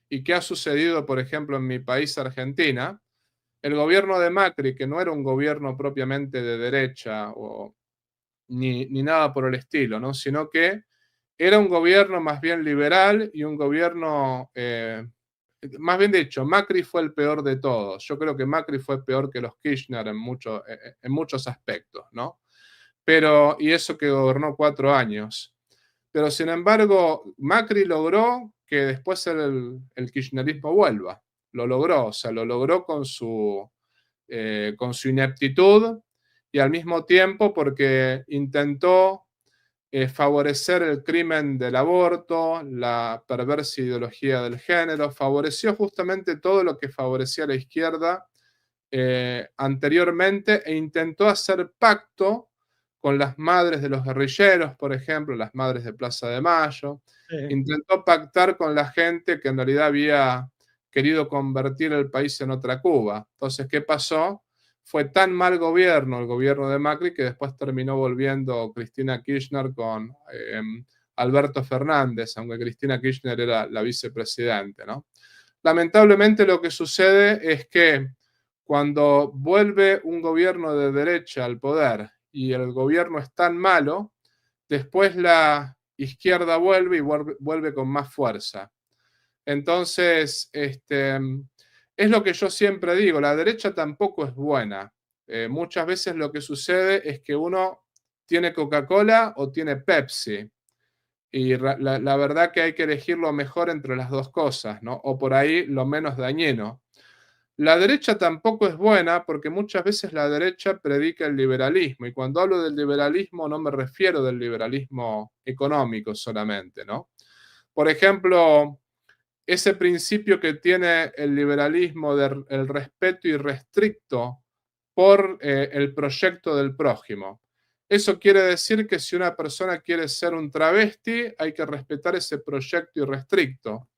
y que ha sucedido, por ejemplo, en mi país, Argentina, el gobierno de Macri, que no era un gobierno propiamente de derecha ni nada por el estilo, ¿no? Sino que era un gobierno más bien liberal y un gobierno, más bien dicho, Macri fue el peor de todos. Yo creo que Macri fue peor que los Kirchner en muchos aspectos, ¿no? Y eso que gobernó 4 años. Pero sin embargo, Macri logró que después el kirchnerismo vuelva. Lo logró, o sea, lo logró con su ineptitud y al mismo tiempo porque intentó favorecer el crimen del aborto, la perversa ideología del género, favoreció justamente todo lo que favorecía a la izquierda anteriormente e intentó hacer pacto con las madres de los guerrilleros, por ejemplo, las madres de Plaza de Mayo. Sí. Intentó pactar con la gente que en realidad había querido convertir el país en otra Cuba. Entonces, ¿qué pasó? Fue tan mal gobierno, el gobierno de Macri, que después terminó volviendo Cristina Kirchner con Alberto Fernández, aunque Cristina Kirchner era la vicepresidente, ¿no? Lamentablemente lo que sucede es que cuando vuelve un gobierno de derecha al poder y el gobierno es tan malo, después la izquierda vuelve y vuelve con más fuerza. Entonces, es lo que yo siempre digo, la derecha tampoco es buena. Muchas veces lo que sucede es que uno tiene Coca-Cola o tiene Pepsi. Y la verdad que hay que elegir lo mejor entre las dos cosas, ¿no? O por ahí lo menos dañino. La derecha tampoco es buena porque muchas veces la derecha predica el liberalismo. Y cuando hablo del liberalismo no me refiero del liberalismo económico solamente, ¿no? Por ejemplo, ese principio que tiene el liberalismo del respeto irrestricto por el proyecto del prójimo. Eso quiere decir que si una persona quiere ser un travesti, hay que respetar ese proyecto irrestricto.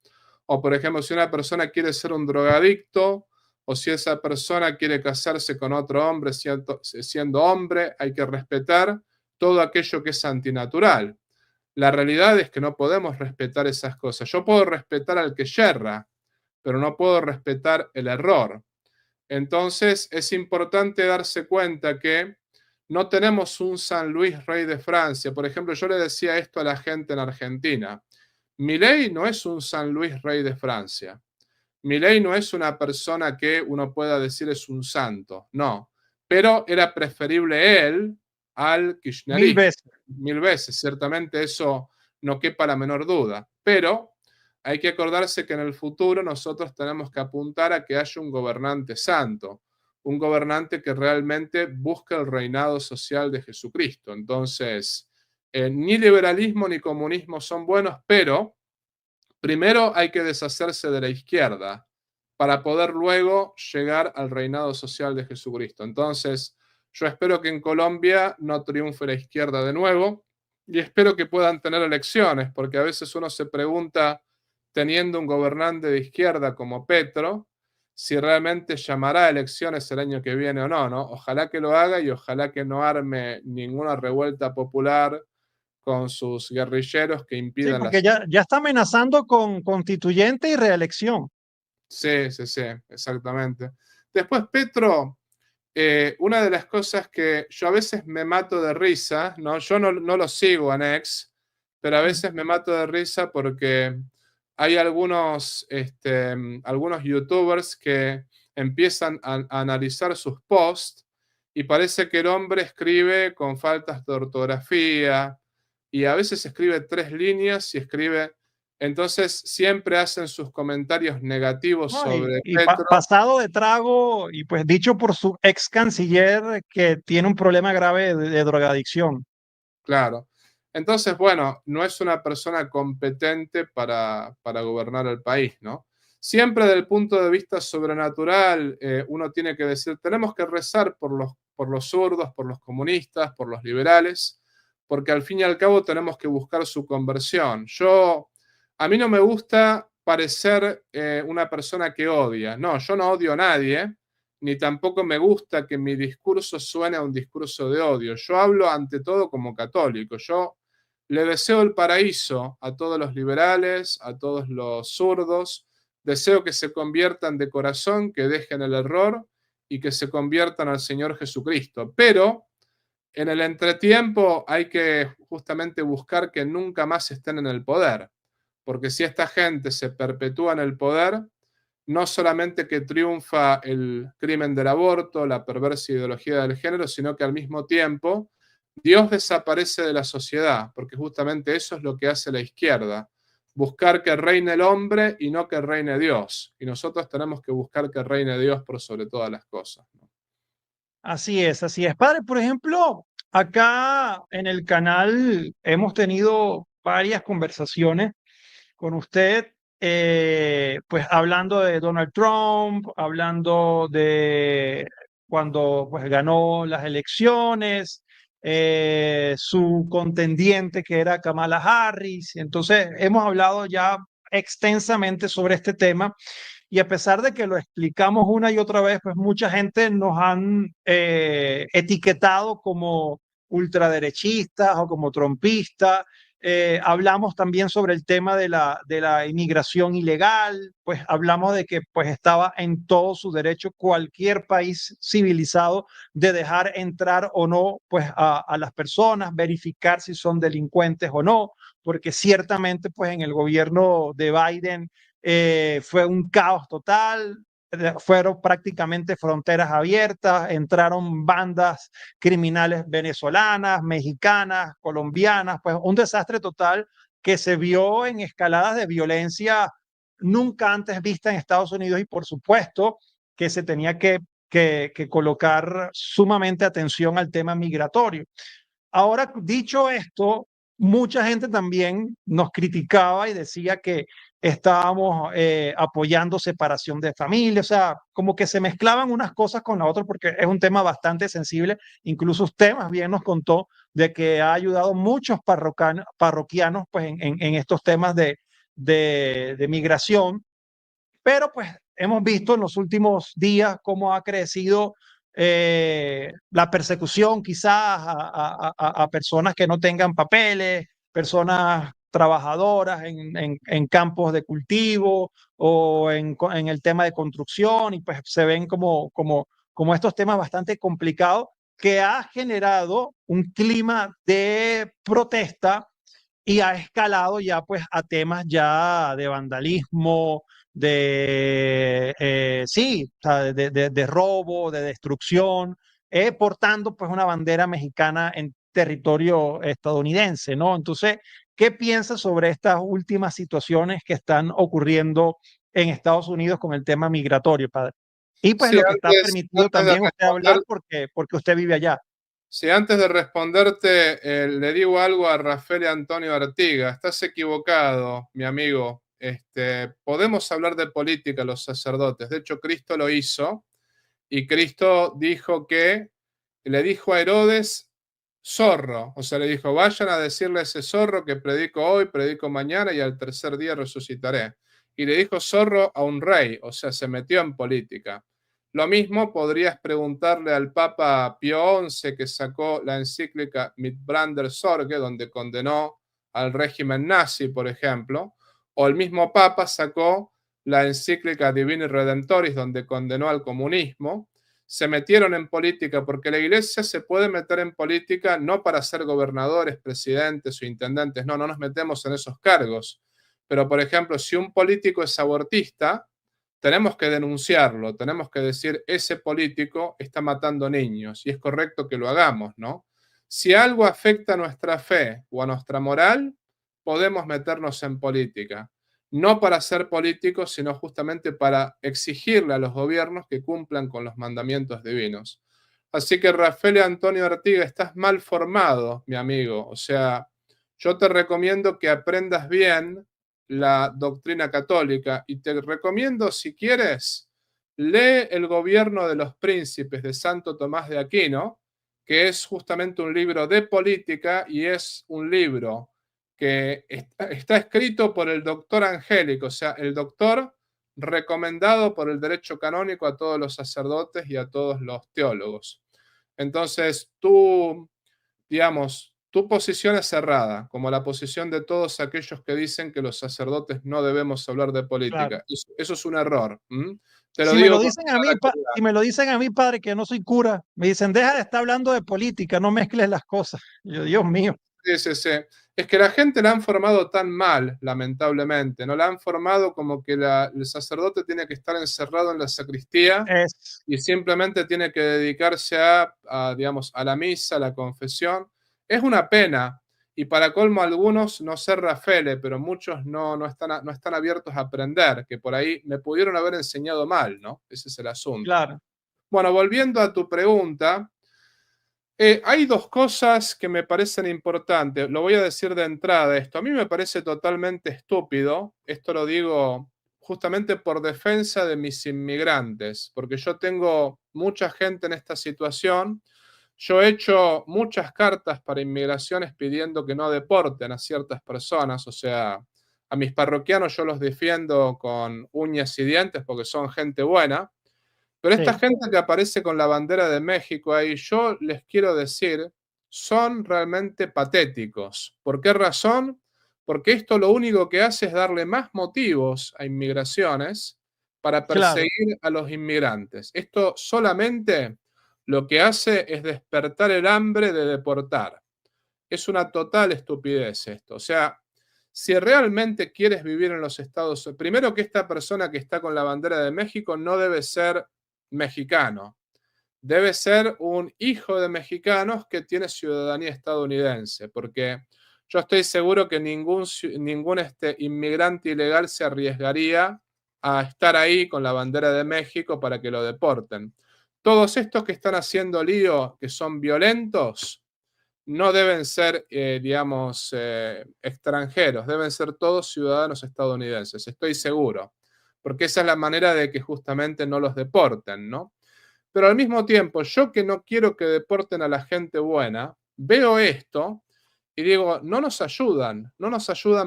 O, por ejemplo, si una persona quiere ser un drogadicto, o si esa persona quiere casarse con otro hombre siendo hombre, hay que respetar todo aquello que es antinatural. La realidad es que no podemos respetar esas cosas. Yo puedo respetar al que yerra, pero no puedo respetar el error. Entonces es importante darse cuenta que no tenemos un San Luis rey de Francia. Por ejemplo, yo le decía esto a la gente en Argentina. Milei no es un San Luis rey de Francia. Milei no es una persona que uno pueda decir es un santo, no. Pero era preferible él al kirchnerismo. 1000 veces. 1000 veces, ciertamente eso no quepa la menor duda. Pero hay que acordarse que en el futuro nosotros tenemos que apuntar a que haya un gobernante santo, un gobernante que realmente busque el reinado social de Jesucristo. Entonces, ni liberalismo ni comunismo son buenos, pero primero hay que deshacerse de la izquierda para poder luego llegar al reinado social de Jesucristo. Entonces, Yo espero que en Colombia no triunfe la izquierda de nuevo y espero que puedan tener elecciones, porque a veces uno se pregunta, teniendo un gobernante de izquierda como Petro, si realmente llamará a elecciones el año que viene o no, ¿no? Ojalá que lo haga y ojalá que no arme ninguna revuelta popular con sus guerrilleros que Sí, impidan porque las... ya está amenazando con constituyente y reelección. Sí, sí, sí, exactamente. Después, Petro, una de las cosas que yo a veces me mato de risa, ¿no? Yo no lo sigo a Nex, pero a veces me mato de risa porque hay algunos youtubers que empiezan a analizar sus posts y parece que el hombre escribe con faltas de ortografía y a veces escribe 3 líneas y escribe... Entonces siempre hacen sus comentarios negativos ¿No? sobre Y Petro. pasado de trago y pues dicho por su ex canciller que tiene un problema grave de drogadicción. Claro. Entonces, bueno, no es una persona competente para gobernar el país, ¿no? Siempre desde el punto de vista sobrenatural, uno tiene que decir, tenemos que rezar por los zurdos, por los comunistas, por los liberales, porque al fin y al cabo tenemos que buscar su conversión. A mí no me gusta parecer una persona que odia. No, yo no odio a nadie, ni tampoco me gusta que mi discurso suene a un discurso de odio. Yo hablo ante todo como católico. Yo le deseo el paraíso a todos los liberales, a todos los zurdos. Deseo que se conviertan de corazón, que dejen el error y que se conviertan al Señor Jesucristo. Pero en el entretiempo hay que justamente buscar que nunca más estén en el poder. Porque si esta gente se perpetúa en el poder, no solamente que triunfa el crimen del aborto, la perversa ideología del género, sino que al mismo tiempo Dios desaparece de la sociedad, porque justamente eso es lo que hace la izquierda, buscar que reine el hombre y no que reine Dios. Y nosotros tenemos que buscar que reine Dios por sobre todas las cosas, ¿no? Así es, así es. Padre, por ejemplo, acá en el canal hemos tenido varias conversaciones con usted, pues hablando de Donald Trump, hablando de cuando pues ganó las elecciones, su contendiente que era Kamala Harris. Entonces, hemos hablado ya extensamente sobre este tema y a pesar de que lo explicamos una y otra vez, pues mucha gente nos han etiquetado como ultraderechistas o como trompistas. Hablamos también sobre el tema de la inmigración ilegal, pues hablamos de que pues estaba en todo su derecho cualquier país civilizado de dejar entrar o no pues a las personas, verificar si son delincuentes o no, porque ciertamente pues en el gobierno de Biden fue un caos total, fueron prácticamente fronteras abiertas, entraron bandas criminales venezolanas, mexicanas, colombianas, pues un desastre total que se vio en escaladas de violencia nunca antes vista en Estados Unidos y por supuesto que se tenía que colocar sumamente atención al tema migratorio. Ahora, dicho esto, mucha gente también nos criticaba y decía que estábamos apoyando separación de familia, o sea, como que se mezclaban unas cosas con la otra porque es un tema bastante sensible. Incluso usted más bien nos contó de que ha ayudado muchos parroquianos pues, en estos temas de migración, pero pues hemos visto en los últimos días cómo ha crecido la persecución quizás a personas que no tengan papeles, personas trabajadoras en campos de cultivo o en el tema de construcción y pues se ven como estos temas bastante complicados que ha generado un clima de protesta y ha escalado ya pues a temas ya de vandalismo, sí, o sea, de robo, de destrucción, portando pues una bandera mexicana en territorio estadounidense, ¿no? Entonces, ¿qué piensas sobre estas últimas situaciones que están ocurriendo en Estados Unidos con el tema migratorio, padre? Y pues Sí, lo que está permitido antes de también usted responder, hablar porque usted vive allá. sí, antes de responderte, le digo algo a Rafael Antonio Artiga. Estás equivocado, mi amigo. Podemos hablar de política los sacerdotes. De hecho, Cristo lo hizo y Cristo dijo que le dijo a Herodes zorro, o sea, le dijo, vayan a decirle a ese zorro que predico hoy, predico mañana y al tercer día resucitaré. Y le dijo zorro a un rey, o sea, se metió en política. Lo mismo podrías preguntarle al Papa Pío XI, que sacó la encíclica Mit Brander Sorge, donde condenó al régimen nazi, por ejemplo, o el mismo Papa sacó la encíclica Divini Redemptoris, donde condenó al comunismo. Se metieron en política porque la iglesia se puede meter en política no para ser gobernadores, presidentes o intendentes, no nos metemos en esos cargos. Pero, por ejemplo, si un político es abortista, tenemos que denunciarlo, tenemos que decir, ese político está matando niños y es correcto que lo hagamos, ¿no? Si algo afecta a nuestra fe o a nuestra moral, podemos meternos en política. No para ser políticos, sino justamente para exigirle a los gobiernos que cumplan con los mandamientos divinos. Así que, Rafael Antonio Artiga, estás mal formado, mi amigo. O sea, yo te recomiendo que aprendas bien la doctrina católica y te recomiendo, si quieres, lee El gobierno de los príncipes de Santo Tomás de Aquino, que es justamente un libro de política y es un libro que está escrito por el doctor Angélico, o sea, el doctor recomendado por el derecho canónico a todos los sacerdotes y a todos los teólogos. Entonces, digamos, tu posición es cerrada, como la posición de todos aquellos que dicen que los sacerdotes no debemos hablar de política. Claro. Eso es un error. Te lo Si me digo lo con dicen a toda mí, la claridad. si me lo dicen a mí, padre, que no soy cura, me dicen, deja de estar hablando de política, no mezcles las cosas. Y yo, Dios mío. Sí, sí, sí. Es que la gente la han formado tan mal, lamentablemente, ¿no? La han formado como que el sacerdote tiene que estar encerrado en la sacristía Es, y simplemente tiene que dedicarse digamos, a la misa, a la confesión. Es una pena. Y para colmo algunos, no ser Rafele, pero muchos no están abiertos a aprender, que por ahí me pudieron haber enseñado mal, ¿no? Ese es el asunto. claro. Bueno, volviendo a tu pregunta, hay dos cosas que me parecen importantes. Lo voy a decir de entrada esto. A mí me parece totalmente estúpido. Esto lo digo justamente por defensa de mis inmigrantes, porque yo tengo mucha gente en esta situación. Yo he hecho muchas cartas para inmigraciones pidiendo que no deporten a ciertas personas. O sea, a mis parroquianos yo los defiendo con uñas y dientes porque son gente buena. Pero esta Sí. gente que aparece con la bandera de México ahí, yo les quiero decir, son realmente patéticos. ¿Por qué razón? Porque esto lo único que hace es darle más motivos a inmigraciones para Claro, perseguir a los inmigrantes. Esto solamente lo que hace es despertar el hambre de deportar. Es una total estupidez esto. O sea, si realmente quieres vivir en los Estados Unidos, primero que esta persona que está con la bandera de México no debe ser mexicano, debe ser un hijo de mexicanos que tiene ciudadanía estadounidense, porque yo estoy seguro que ningún inmigrante ilegal se arriesgaría a estar ahí con la bandera de México para que lo deporten. Todos estos que están haciendo lío, que son violentos, no deben ser, digamos, extranjeros, deben ser todos ciudadanos estadounidenses, estoy seguro, porque esa es la manera de que justamente no los deporten, ¿no? Pero al mismo tiempo, yo que no quiero que deporten a la gente buena, veo esto y digo, no nos ayudan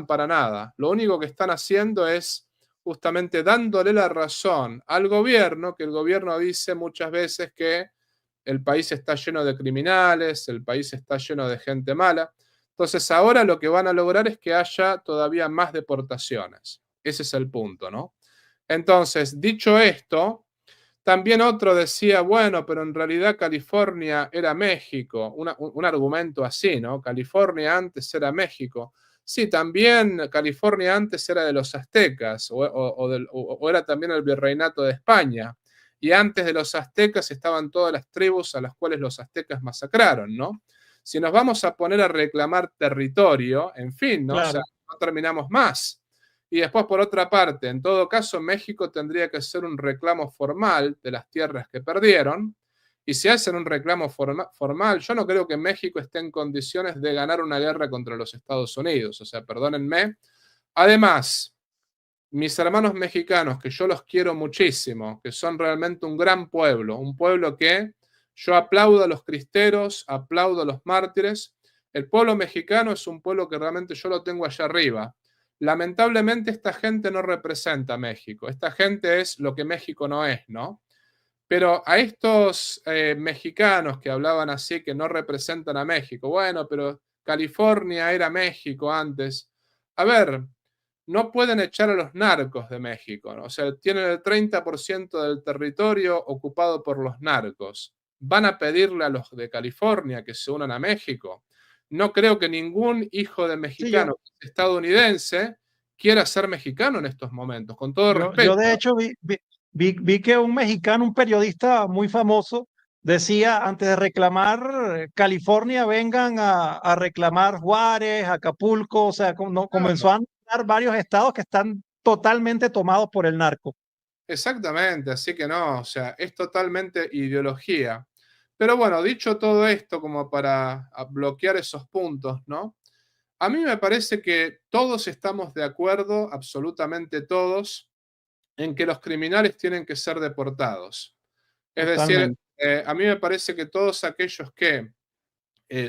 para nada. Lo único que están haciendo es justamente dándole la razón al gobierno, que el gobierno dice muchas veces que el país está lleno de criminales, el país está lleno de gente mala. Entonces ahora lo que van a lograr es que haya todavía más deportaciones. Ese es el punto, ¿no? Entonces, dicho esto, también otro decía, bueno, pero en realidad California era México, un argumento así, ¿no? California antes era México. Sí, también California antes era de los aztecas o era también el virreinato de España. Y antes de los aztecas estaban todas las tribus a las cuales los aztecas masacraron, ¿no? Si nos vamos a poner a reclamar territorio, en fin, ¿no? claro. O sea, no terminamos más. Y después, por otra parte, en todo caso, México tendría que hacer un reclamo formal de las tierras que perdieron. Y si hacen un reclamo formal, yo no creo que México esté en condiciones de ganar una guerra contra los Estados Unidos. O sea, perdónenme. Además, mis hermanos mexicanos, que yo los quiero muchísimo, que son realmente un gran pueblo, un pueblo que Yo aplaudo a los cristeros, aplaudo a los mártires. El pueblo mexicano es un pueblo que realmente yo lo tengo allá arriba. Lamentablemente esta gente no representa a México. Esta gente es lo que México no es, ¿no? Pero a estos mexicanos que hablaban así, que no representan a México, bueno, pero California era México antes. A ver, no pueden echar a los narcos de México, ¿no? O sea, tienen el 30% del territorio ocupado por los narcos. ¿Van a pedirle a los de California que se unan a México? No creo que ningún hijo de Sí, yo, mexicano estadounidense quiera ser mexicano en estos momentos, con todo yo respeto. de hecho vi que un mexicano, un periodista muy famoso, decía antes de reclamar California, vengan a reclamar Juárez, Acapulco, o sea, comenzó a nombrar varios estados que están totalmente tomados por el narco. Exactamente, así que no, o sea, es totalmente ideología. Pero bueno, dicho todo esto, como para bloquear esos puntos, ¿no? A mí me parece que todos estamos de acuerdo, absolutamente todos, en que los criminales tienen que ser deportados. Es decir, Totalmente. a mí me parece que todos aquellos que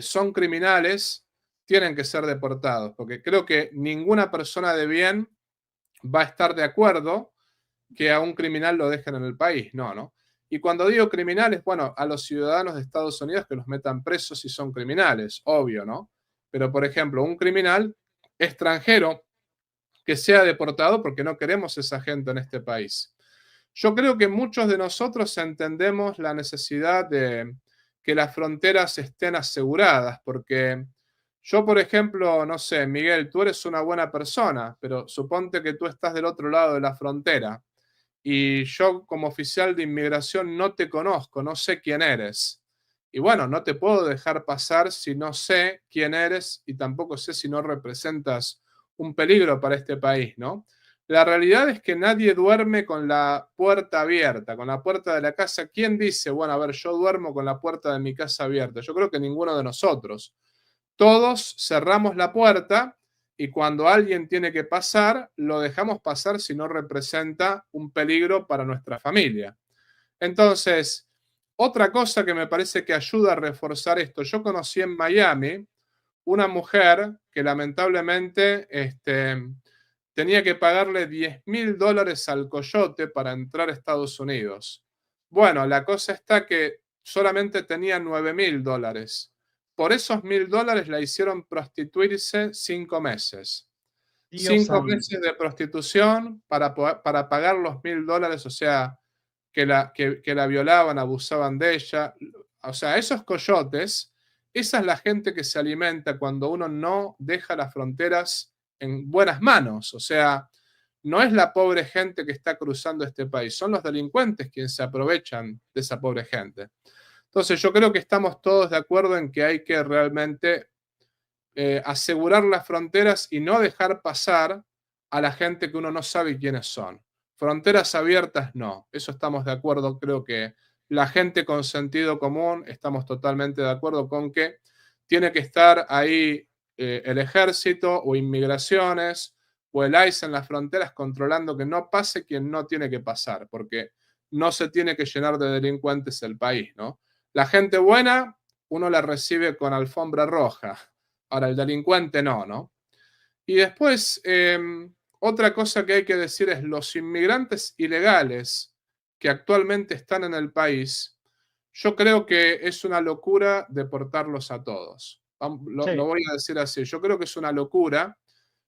son criminales tienen que ser deportados, porque creo que ninguna persona de bien va a estar de acuerdo que a un criminal lo dejen en el país. No, ¿no? Y cuando digo criminales, bueno, a los ciudadanos de Estados Unidos que los metan presos si son criminales, obvio, ¿no? Pero, por ejemplo, un criminal extranjero que sea deportado porque no queremos esa gente en este país. Yo creo que muchos de nosotros entendemos la necesidad de que las fronteras estén aseguradas, porque yo, por ejemplo, no sé, Miguel, tú eres una buena persona, pero suponte que tú estás del otro lado de la frontera y yo como oficial de inmigración no te conozco, no sé quién eres. Y bueno, no te puedo dejar pasar si no sé quién eres y tampoco sé si no representas un peligro para este país, ¿no? La realidad es que nadie duerme con la puerta abierta, con la puerta de la casa. ¿Quién dice, bueno, a ver, yo duermo con la puerta de mi casa abierta? Yo creo que ninguno de nosotros. Todos cerramos la puerta y cuando alguien tiene que pasar, lo dejamos pasar si no representa un peligro para nuestra familia. Entonces, otra cosa que me parece que ayuda a reforzar esto, yo conocí en Miami una mujer que lamentablemente tenía que pagarle $10,000 al coyote para entrar a Estados Unidos. Bueno, la cosa está que solamente tenía $9,000. Por esos $1,000 la hicieron prostituirse 5 meses. Dios Cinco santo. meses de prostitución para pagar los $1,000, o sea, que la violaban, abusaban de ella. O sea, esos coyotes, esa es la gente que se alimenta cuando uno no deja las fronteras en buenas manos. O sea, no es la pobre gente que está cruzando este país, son los delincuentes quienes se aprovechan de esa pobre gente. Entonces, yo creo que estamos todos de acuerdo en que hay que realmente asegurar las fronteras y no dejar pasar a la gente que uno no sabe quiénes son. Fronteras abiertas, no. Eso estamos de acuerdo. Creo que la gente con sentido común estamos totalmente de acuerdo con que tiene que estar ahí el ejército o inmigraciones o el ICE en las fronteras controlando que no pase quien no tiene que pasar, porque no se tiene que llenar de delincuentes el país, ¿no? La gente buena uno la recibe con alfombra roja. Ahora, el delincuente no, ¿no? Y después, otra cosa que hay que decir es los inmigrantes ilegales que actualmente están en el país, yo creo que es una locura deportarlos a todos. Lo Sí. voy a decir así, yo creo que es una locura.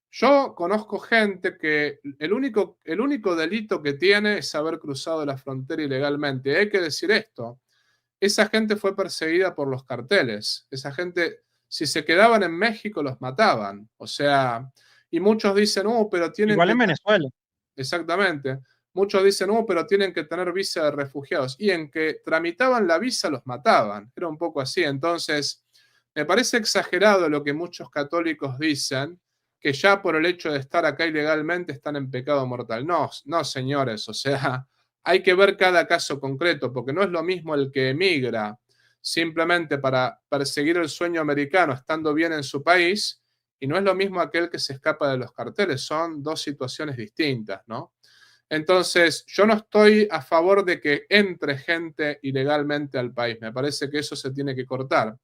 Yo conozco gente que el único delito que tiene es haber cruzado la frontera ilegalmente. Hay que decir esto, esa gente fue perseguida por los carteles. Esa gente, si se quedaban en México, los mataban. O sea, y muchos dicen, pero tienen Igual que... en Venezuela. Exactamente. Muchos dicen, pero tienen que tener visa de refugiados. Y en que tramitaban la visa, los mataban. Era un poco así. Entonces, me parece exagerado lo que muchos católicos dicen, que ya por el hecho de estar acá ilegalmente están en pecado mortal. No, no, señores. O sea, hay que ver cada caso concreto, porque no es lo mismo el que emigra simplemente para perseguir el sueño americano estando bien en su país, y no es lo mismo aquel que se escapa de los carteles. Son dos situaciones distintas, ¿no? Entonces, yo no estoy a favor de que entre gente ilegalmente al país. Me parece que eso se tiene que cortar.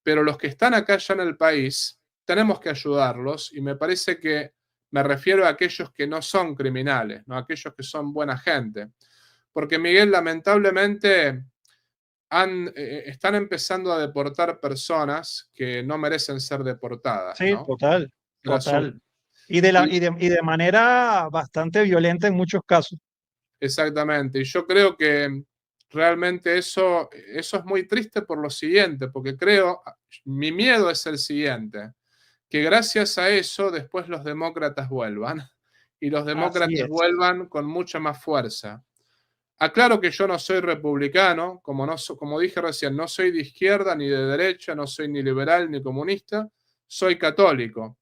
Pero los que están acá ya en el país, tenemos que ayudarlos y me parece que me refiero a aquellos que no son criminales, ¿no? Aquellos que son buena gente. Porque, Miguel, lamentablemente están empezando a deportar personas que no merecen ser deportadas, Sí, ¿no? total, El asunto. total. Y de, la, Y- y de manera bastante violenta en muchos casos. Exactamente. Y yo creo que realmente eso es muy triste por lo siguiente, porque mi miedo es el siguiente, que gracias a eso después los demócratas vuelvan y los Así demócratas es. vuelvan con mucha más fuerza. Aclaro que yo no soy republicano, como dije recién, no soy de izquierda ni de derecha, no soy ni liberal ni comunista, soy católico.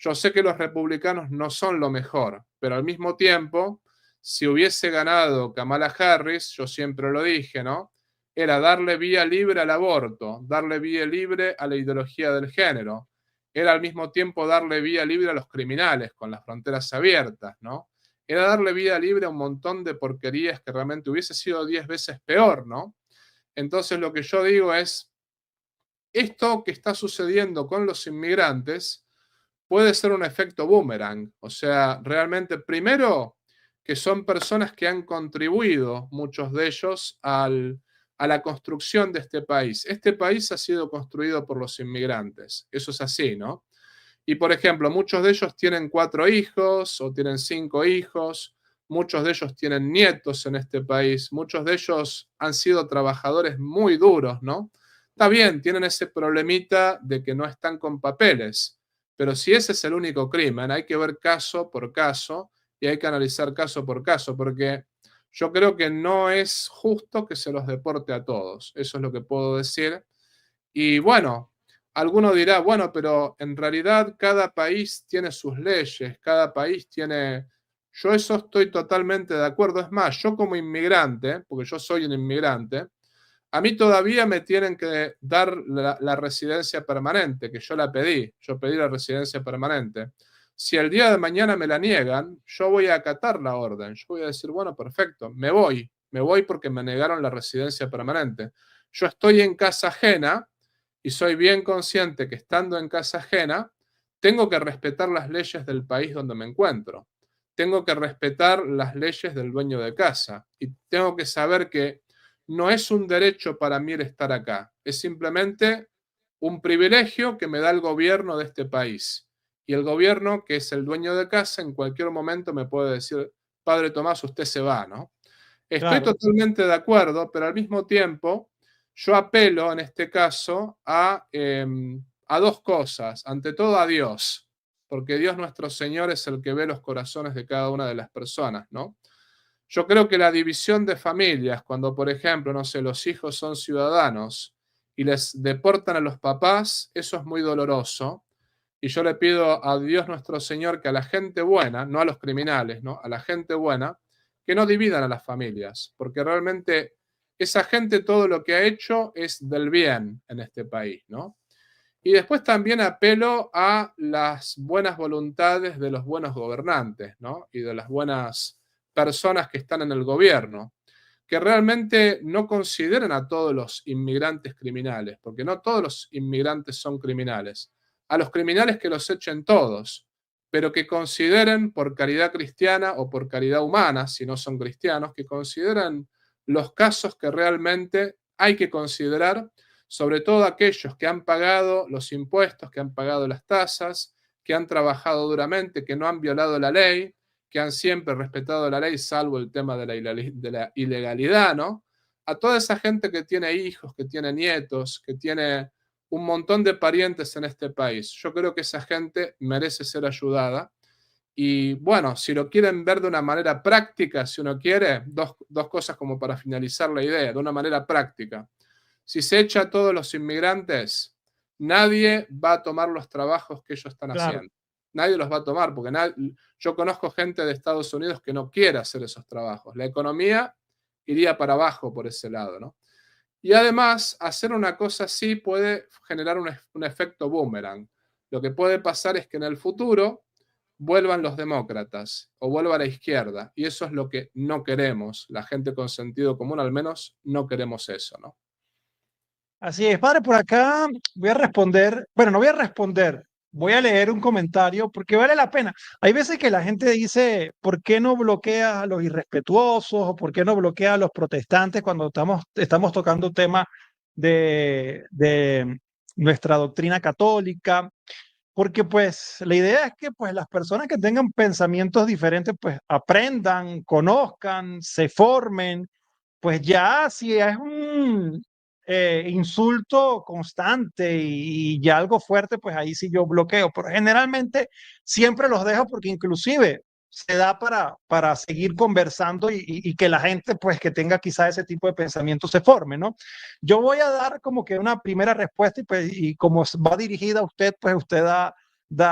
Yo sé que los republicanos no son lo mejor, pero al mismo tiempo, si hubiese ganado Kamala Harris, yo siempre lo dije, ¿no? Era darle vía libre al aborto, darle vía libre a la ideología del género. Era al mismo tiempo darle vía libre a los criminales con las fronteras abiertas, ¿no? Era darle vida libre a un montón de porquerías que realmente hubiese sido 10 veces peor, ¿no? Entonces lo que yo digo es, esto que está sucediendo con los inmigrantes puede ser un efecto boomerang. O sea, realmente, primero, que son personas que han contribuido, muchos de ellos, a la construcción de este país. Este país ha sido construido por los inmigrantes. Eso es así, ¿no? Y por ejemplo, muchos de ellos tienen 4 hijos o tienen 5 hijos, muchos de ellos tienen nietos en este país, muchos de ellos han sido trabajadores muy duros, ¿no? Está bien, tienen ese problemita de que no están con papeles, pero si ese es el único crimen, hay que ver caso por caso y hay que analizar caso por caso, porque yo creo que no es justo que se los deporte a todos, eso es lo que puedo decir. Y bueno, alguno dirá, bueno, pero en realidad cada país tiene sus leyes, cada país tiene... Yo eso estoy totalmente de acuerdo. Es más, yo como inmigrante, porque yo soy un inmigrante, a mí todavía me tienen que dar la residencia permanente, que yo la pedí. Yo pedí la residencia permanente. Si el día de mañana me la niegan, yo voy a acatar la orden. Yo voy a decir, bueno, perfecto, me voy porque me negaron la residencia permanente. Yo estoy en casa ajena y soy bien consciente que estando en casa ajena, tengo que respetar las leyes del país donde me encuentro. Tengo que respetar las leyes del dueño de casa y tengo que saber que no es un derecho para mí el estar acá, es simplemente un privilegio que me da el gobierno de este país. Y el gobierno, que es el dueño de casa, en cualquier momento me puede decir, Padre Tomás, usted se va, ¿no? Estoy Claro. totalmente de acuerdo, pero al mismo tiempo yo apelo en este caso a dos cosas. Ante todo a Dios, porque Dios nuestro Señor es el que ve los corazones de cada una de las personas, ¿no? Yo creo que la división de familias, cuando por ejemplo, no sé, los hijos son ciudadanos y les deportan a los papás, eso es muy doloroso. Y yo le pido a Dios nuestro Señor que a la gente buena, no a los criminales, ¿no? A la gente buena, que no dividan a las familias, porque realmente esa gente todo lo que ha hecho es del bien en este país, ¿no? Y después también apelo a las buenas voluntades de los buenos gobernantes, ¿no? Y de las buenas personas que están en el gobierno, que realmente no consideren a todos los inmigrantes criminales, porque no todos los inmigrantes son criminales. A los criminales que los echen todos, pero que consideren por caridad cristiana o por caridad humana, si no son cristianos, que consideren los casos que realmente hay que considerar, sobre todo aquellos que han pagado los impuestos, que han pagado las tasas, que han trabajado duramente, que no han violado la ley, que han siempre respetado la ley, salvo el tema de la ilegalidad, ¿no? A toda esa gente que tiene hijos, que tiene nietos, que tiene un montón de parientes en este país. Yo creo que esa gente merece ser ayudada. Y bueno, si lo quieren ver de una manera práctica, si uno quiere, dos cosas como para finalizar la idea, de una manera práctica. Si se echa a todos los inmigrantes, nadie va a tomar los trabajos que ellos están Claro. haciendo. Nadie los va a tomar, porque yo conozco gente de Estados Unidos que no quiere hacer esos trabajos. La economía iría para abajo por ese lado, ¿no? Y además, hacer una cosa así puede generar un efecto boomerang. Lo que puede pasar es que en el futuro vuelvan los demócratas o vuelva la izquierda. Y eso es lo que no queremos. La gente con sentido común, al menos, no queremos eso, ¿no? Así es, padre, por acá voy a responder, bueno, no voy a responder, voy a leer un comentario porque vale la pena. Hay veces que la gente dice, ¿por qué no bloquea a los irrespetuosos o por qué no bloquea a los protestantes cuando estamos tocando temas de nuestra doctrina católica? Porque pues la idea es que pues las personas que tengan pensamientos diferentes pues aprendan, conozcan, se formen, pues ya si es un insulto constante y ya algo fuerte, pues ahí sí yo bloqueo, pero generalmente siempre los dejo porque inclusive se da para seguir conversando y que la gente pues que tenga quizá ese tipo de pensamiento se forme, ¿no? Yo voy a dar como que una primera respuesta y como va dirigida a usted, pues usted da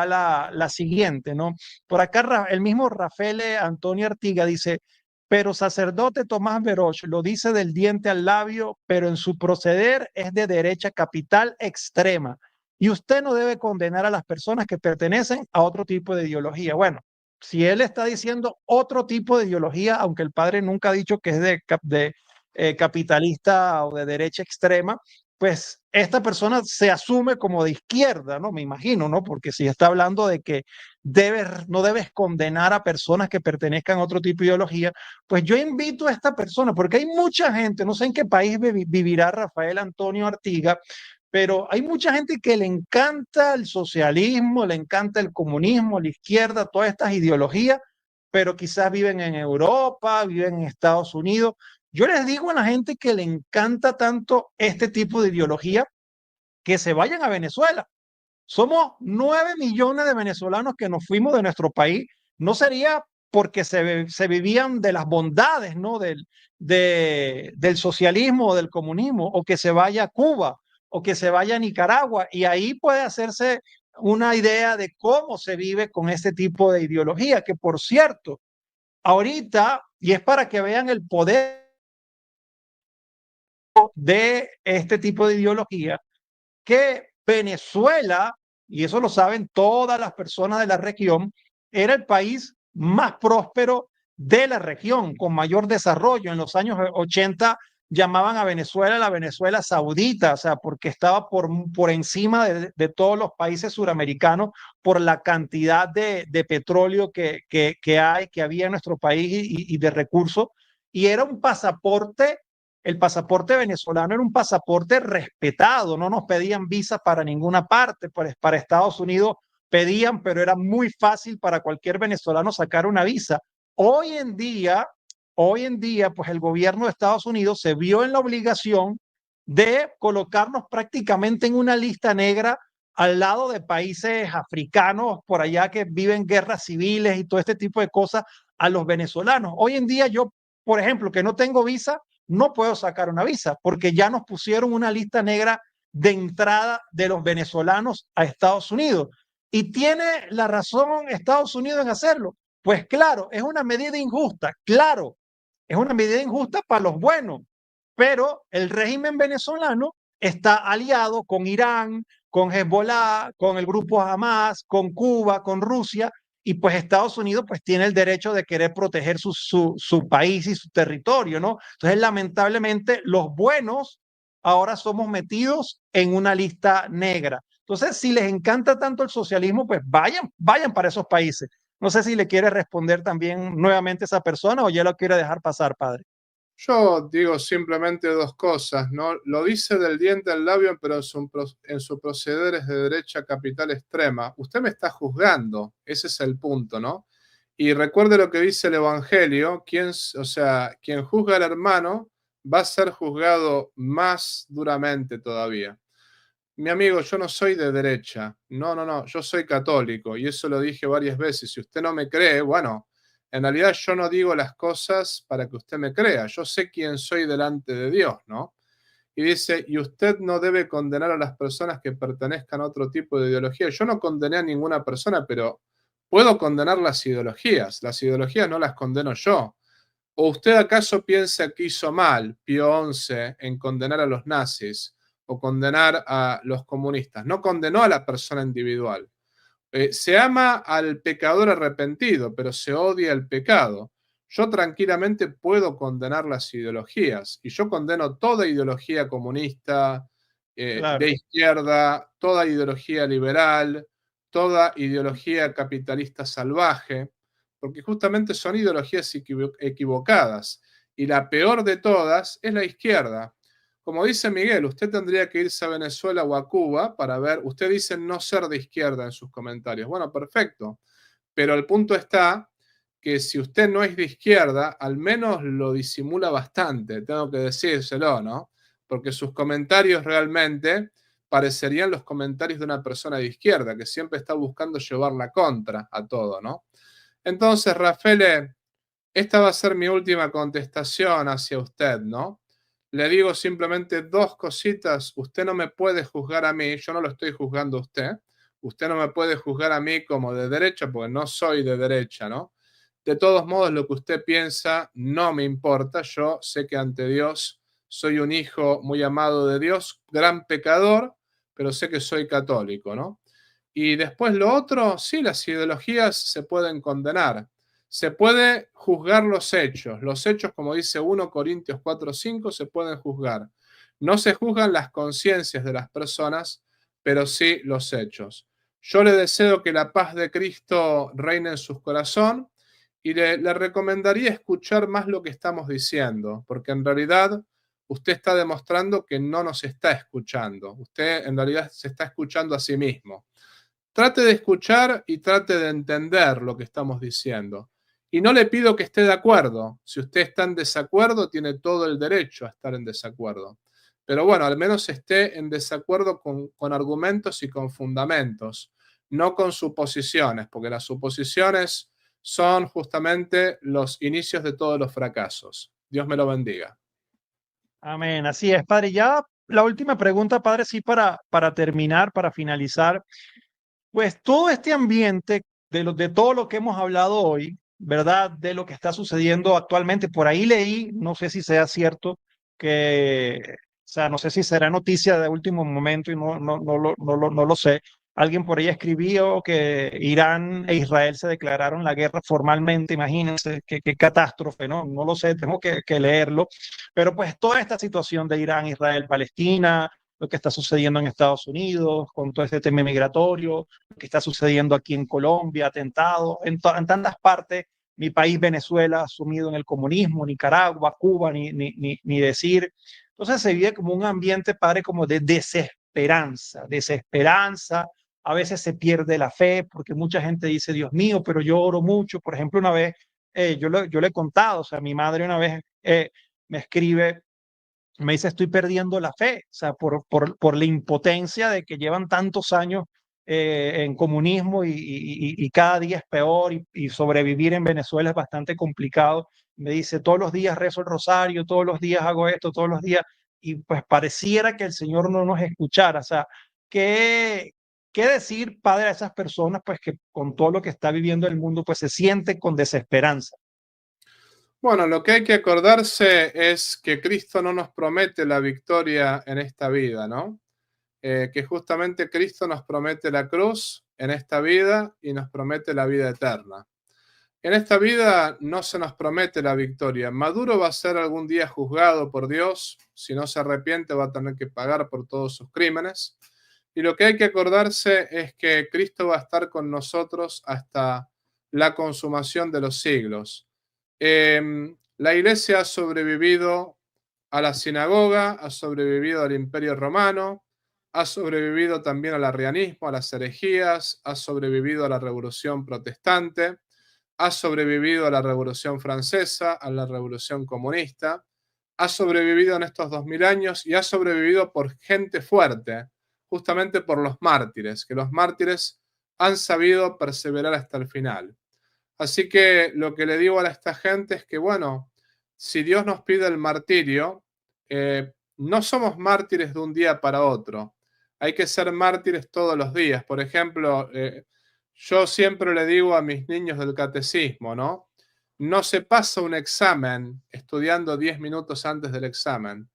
la siguiente, ¿no? Por acá el mismo Rafael Antonio Artiga dice, pero sacerdote Tomás Veroch lo dice del diente al labio, pero en su proceder es de derecha capital extrema. Y usted no debe condenar a las personas que pertenecen a otro tipo de ideología. Bueno, si él está diciendo otro tipo de ideología, aunque el padre nunca ha dicho que es de capitalista o de derecha extrema, pues esta persona se asume como de izquierda, ¿no? Me imagino, ¿no? Porque si está hablando de que no debes condenar a personas que pertenezcan a otro tipo de ideología, pues yo invito a esta persona, porque hay mucha gente, no sé en qué país vivirá Rafael Antonio Artiga, pero hay mucha gente que le encanta el socialismo, le encanta el comunismo, la izquierda, todas estas ideologías, pero quizás viven en Europa, viven en Estados Unidos. Yo les digo a la gente que le encanta tanto este tipo de ideología que se vayan a Venezuela. Somos 9 millones de venezolanos que nos fuimos de nuestro país. No sería porque se vivían de las bondades, ¿no? Del socialismo o del comunismo, o que se vaya a Cuba, o que se vaya a Nicaragua, y ahí puede hacerse una idea de cómo se vive con este tipo de ideología, que por cierto, ahorita, y es para que vean el poder de este tipo de ideología, que Venezuela, y eso lo saben todas las personas de la región, era el país más próspero de la región, con mayor desarrollo. En los años 80 llamaban a Venezuela la Venezuela saudita, o sea, porque estaba por encima de todos los países suramericanos por la cantidad de petróleo que había en nuestro país y de recursos. Y era un pasaporte, el pasaporte venezolano era un pasaporte respetado, no nos pedían visa para ninguna parte, para Estados Unidos pedían, pero era muy fácil para cualquier venezolano sacar una visa. Hoy en día, pues el gobierno de Estados Unidos se vio en la obligación de colocarnos prácticamente en una lista negra al lado de países africanos por allá que viven guerras civiles y todo este tipo de cosas a los venezolanos. Hoy en día yo, por ejemplo, que no tengo visa, no puedo sacar una visa porque ya nos pusieron una lista negra de entrada de los venezolanos a Estados Unidos. ¿Y tiene la razón Estados Unidos en hacerlo? Pues claro, es una medida injusta, claro, es una medida injusta para los buenos, pero el régimen venezolano está aliado con Irán, con Hezbollah, con el grupo Hamas, con Cuba, con Rusia, y pues Estados Unidos pues tiene el derecho de querer proteger su país y su territorio, ¿no? Entonces, lamentablemente, los buenos ahora somos metidos en una lista negra. Entonces, si les encanta tanto el socialismo, pues vayan para esos países. No sé si le quiere responder también nuevamente a esa persona o ya lo quiere dejar pasar, padre. Yo digo simplemente dos cosas, ¿no? Lo dice del diente al labio, pero en su proceder es de derecha capital extrema. Usted me está juzgando, ese es el punto, ¿no? Y recuerde lo que dice el Evangelio, o sea, quien juzga al hermano va a ser juzgado más duramente todavía. Mi amigo, yo no soy de derecha, no, yo soy católico y eso lo dije varias veces. Si usted no me cree, bueno, en realidad yo no digo las cosas para que usted me crea, yo sé quién soy delante de Dios, ¿no? Y dice, y usted no debe condenar a las personas que pertenezcan a otro tipo de ideología. Yo no condené a ninguna persona, pero puedo condenar las ideologías no las condeno yo. ¿O usted acaso piensa que hizo mal Pío XI en condenar a los nazis o condenar a los comunistas? No condenó a la persona individual. Se ama al pecador arrepentido, pero se odia el pecado. Yo tranquilamente puedo condenar las ideologías y yo condeno toda ideología comunista, de Claro. izquierda, toda ideología liberal, toda ideología capitalista salvaje, porque justamente son ideologías equivocadas y la peor de todas es la izquierda. Como dice Miguel, usted tendría que irse a Venezuela o a Cuba para ver, usted dice no ser de izquierda en sus comentarios. Bueno, perfecto, pero el punto está que si usted no es de izquierda, al menos lo disimula bastante, tengo que decírselo, ¿no? Porque sus comentarios realmente parecerían los comentarios de una persona de izquierda, que siempre está buscando llevar la contra a todo, ¿no? Entonces, Rafael, esta va a ser mi última contestación hacia usted, ¿no? Le digo simplemente dos cositas. Usted no me puede juzgar a mí, yo no lo estoy juzgando a usted. Usted no me puede juzgar a mí como de derecha, porque no soy de derecha, ¿no? De todos modos, lo que usted piensa no me importa. Yo sé que ante Dios soy un hijo muy amado de Dios, gran pecador, pero sé que soy católico, ¿no? Y después lo otro, sí, las ideologías se pueden condenar. Se puede juzgar los hechos. Los hechos, como dice 1 Corintios 4:5, se pueden juzgar. No se juzgan las conciencias de las personas, pero sí los hechos. Yo le deseo que la paz de Cristo reine en su corazón y le recomendaría escuchar más lo que estamos diciendo, porque en realidad usted está demostrando que no nos está escuchando. Usted en realidad se está escuchando a sí mismo. Trate de escuchar y trate de entender lo que estamos diciendo. Y no le pido que esté de acuerdo. Si usted está en desacuerdo, tiene todo el derecho a estar en desacuerdo. Pero bueno, al menos esté en desacuerdo con argumentos y con fundamentos, no con suposiciones, porque las suposiciones son justamente los inicios de todos los fracasos. Dios me lo bendiga. Amén. Así es, padre. Ya la última pregunta, padre, sí, para terminar, para finalizar. Pues todo este ambiente de todo lo que hemos hablado hoy, ¿verdad? De lo que está sucediendo actualmente, por ahí leí, no sé si sea cierto, que, o sea, no sé si será noticia de último momento y no lo sé. Alguien por ahí escribió que Irán e Israel se declararon la guerra formalmente, imagínense qué catástrofe, ¿no? No lo sé, tengo que leerlo. Pero pues toda esta situación de Irán, Israel, Palestina, lo que está sucediendo en Estados Unidos, con todo este tema migratorio, lo que está sucediendo aquí en Colombia, atentados, en tantas partes, mi país Venezuela sumido en el comunismo, Nicaragua, Cuba, ni decir. Entonces se vive como un ambiente, padre, como de desesperanza. A veces se pierde la fe porque mucha gente dice, Dios mío, pero yo oro mucho. Por ejemplo, una vez, yo le he contado, o sea, mi madre una vez me escribe, me dice, estoy perdiendo la fe, o sea, por la impotencia de que llevan tantos años en comunismo y cada día es peor y sobrevivir en Venezuela es bastante complicado. Me dice, todos los días rezo el rosario, todos los días hago esto, todos los días, y pues pareciera que el Señor no nos escuchara. O sea, ¿qué, qué decir, padre, a esas personas pues que con todo lo que está viviendo el mundo pues se sienten con desesperanza? Bueno, lo que hay que acordarse es que Cristo no nos promete la victoria en esta vida, ¿no? Que justamente Cristo nos promete la cruz en esta vida y nos promete la vida eterna. En esta vida no se nos promete la victoria. Maduro va a ser algún día juzgado por Dios. Si no se arrepiente, va a tener que pagar por todos sus crímenes. Y lo que hay que acordarse es que Cristo va a estar con nosotros hasta la consumación de los siglos. La iglesia ha sobrevivido a la sinagoga, ha sobrevivido al imperio romano, ha sobrevivido también al arrianismo, a las herejías, ha sobrevivido a la revolución protestante, ha sobrevivido a la revolución francesa, a la revolución comunista, ha sobrevivido en estos 2000 años y ha sobrevivido por gente fuerte, justamente por los mártires, que los mártires han sabido perseverar hasta el final. Así que lo que le digo a esta gente es que, bueno, si Dios nos pide el martirio, no somos mártires de un día para otro. Hay que ser mártires todos los días. Por ejemplo, yo siempre le digo a mis niños del catecismo, ¿no? No se pasa un examen estudiando 10 minutos antes del examen.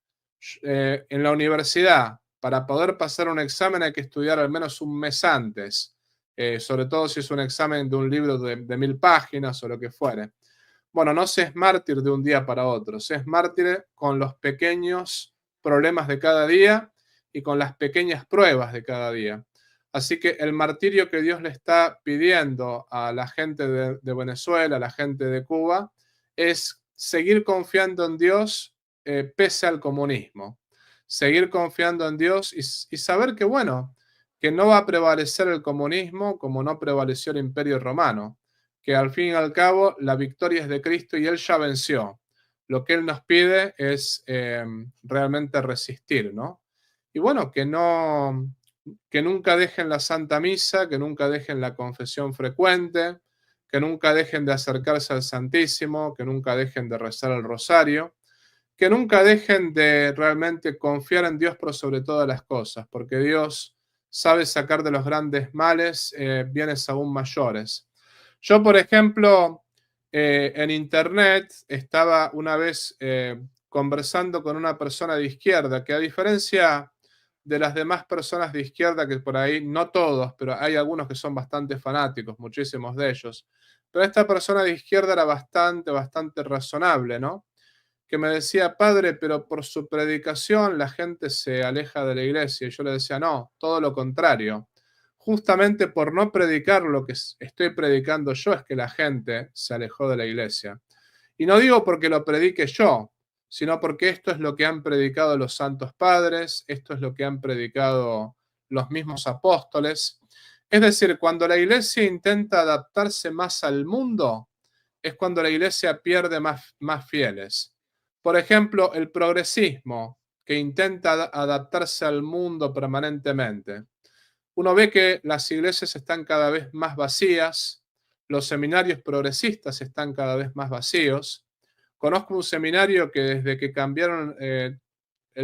En la universidad, para poder pasar un examen hay que estudiar al menos un mes antes. sobre todo si es un examen de un libro de 1000 páginas o lo que fuere. Bueno, no se es mártir de un día para otro, se es mártir con los pequeños problemas de cada día y con las pequeñas pruebas de cada día. Así que el martirio que Dios le está pidiendo a la gente de Venezuela, a la gente de Cuba, es seguir confiando en Dios pese al comunismo. Seguir confiando en Dios y saber que, bueno, que no va a prevalecer el comunismo como no prevaleció el Imperio Romano, que al fin y al cabo la victoria es de Cristo y Él ya venció. Lo que Él nos pide es realmente resistir, ¿no? Y bueno, que nunca dejen la Santa Misa, que nunca dejen la confesión frecuente, que nunca dejen de acercarse al Santísimo, que nunca dejen de rezar el rosario, que nunca dejen de realmente confiar en Dios por sobre todas las cosas, porque Dios sabe sacar de los grandes males bienes aún mayores. Yo, por ejemplo, en internet estaba una vez conversando con una persona de izquierda que, a diferencia de las demás personas de izquierda, que por ahí, no todos, pero hay algunos que son bastante fanáticos, muchísimos de ellos, pero esta persona de izquierda era bastante razonable, ¿no? Que me decía: padre, pero por su predicación la gente se aleja de la iglesia. Y yo le decía: no, todo lo contrario. Justamente por no predicar lo que estoy predicando yo es que la gente se alejó de la iglesia. Y no digo porque lo predique yo, sino porque esto es lo que han predicado los santos padres, esto es lo que han predicado los mismos apóstoles. Es decir, cuando la iglesia intenta adaptarse más al mundo, es cuando la iglesia pierde más fieles. Por ejemplo, el progresismo, que intenta adaptarse al mundo permanentemente. Uno ve que las iglesias están cada vez más vacías, los seminarios progresistas están cada vez más vacíos. Conozco un seminario que desde que cambiaron el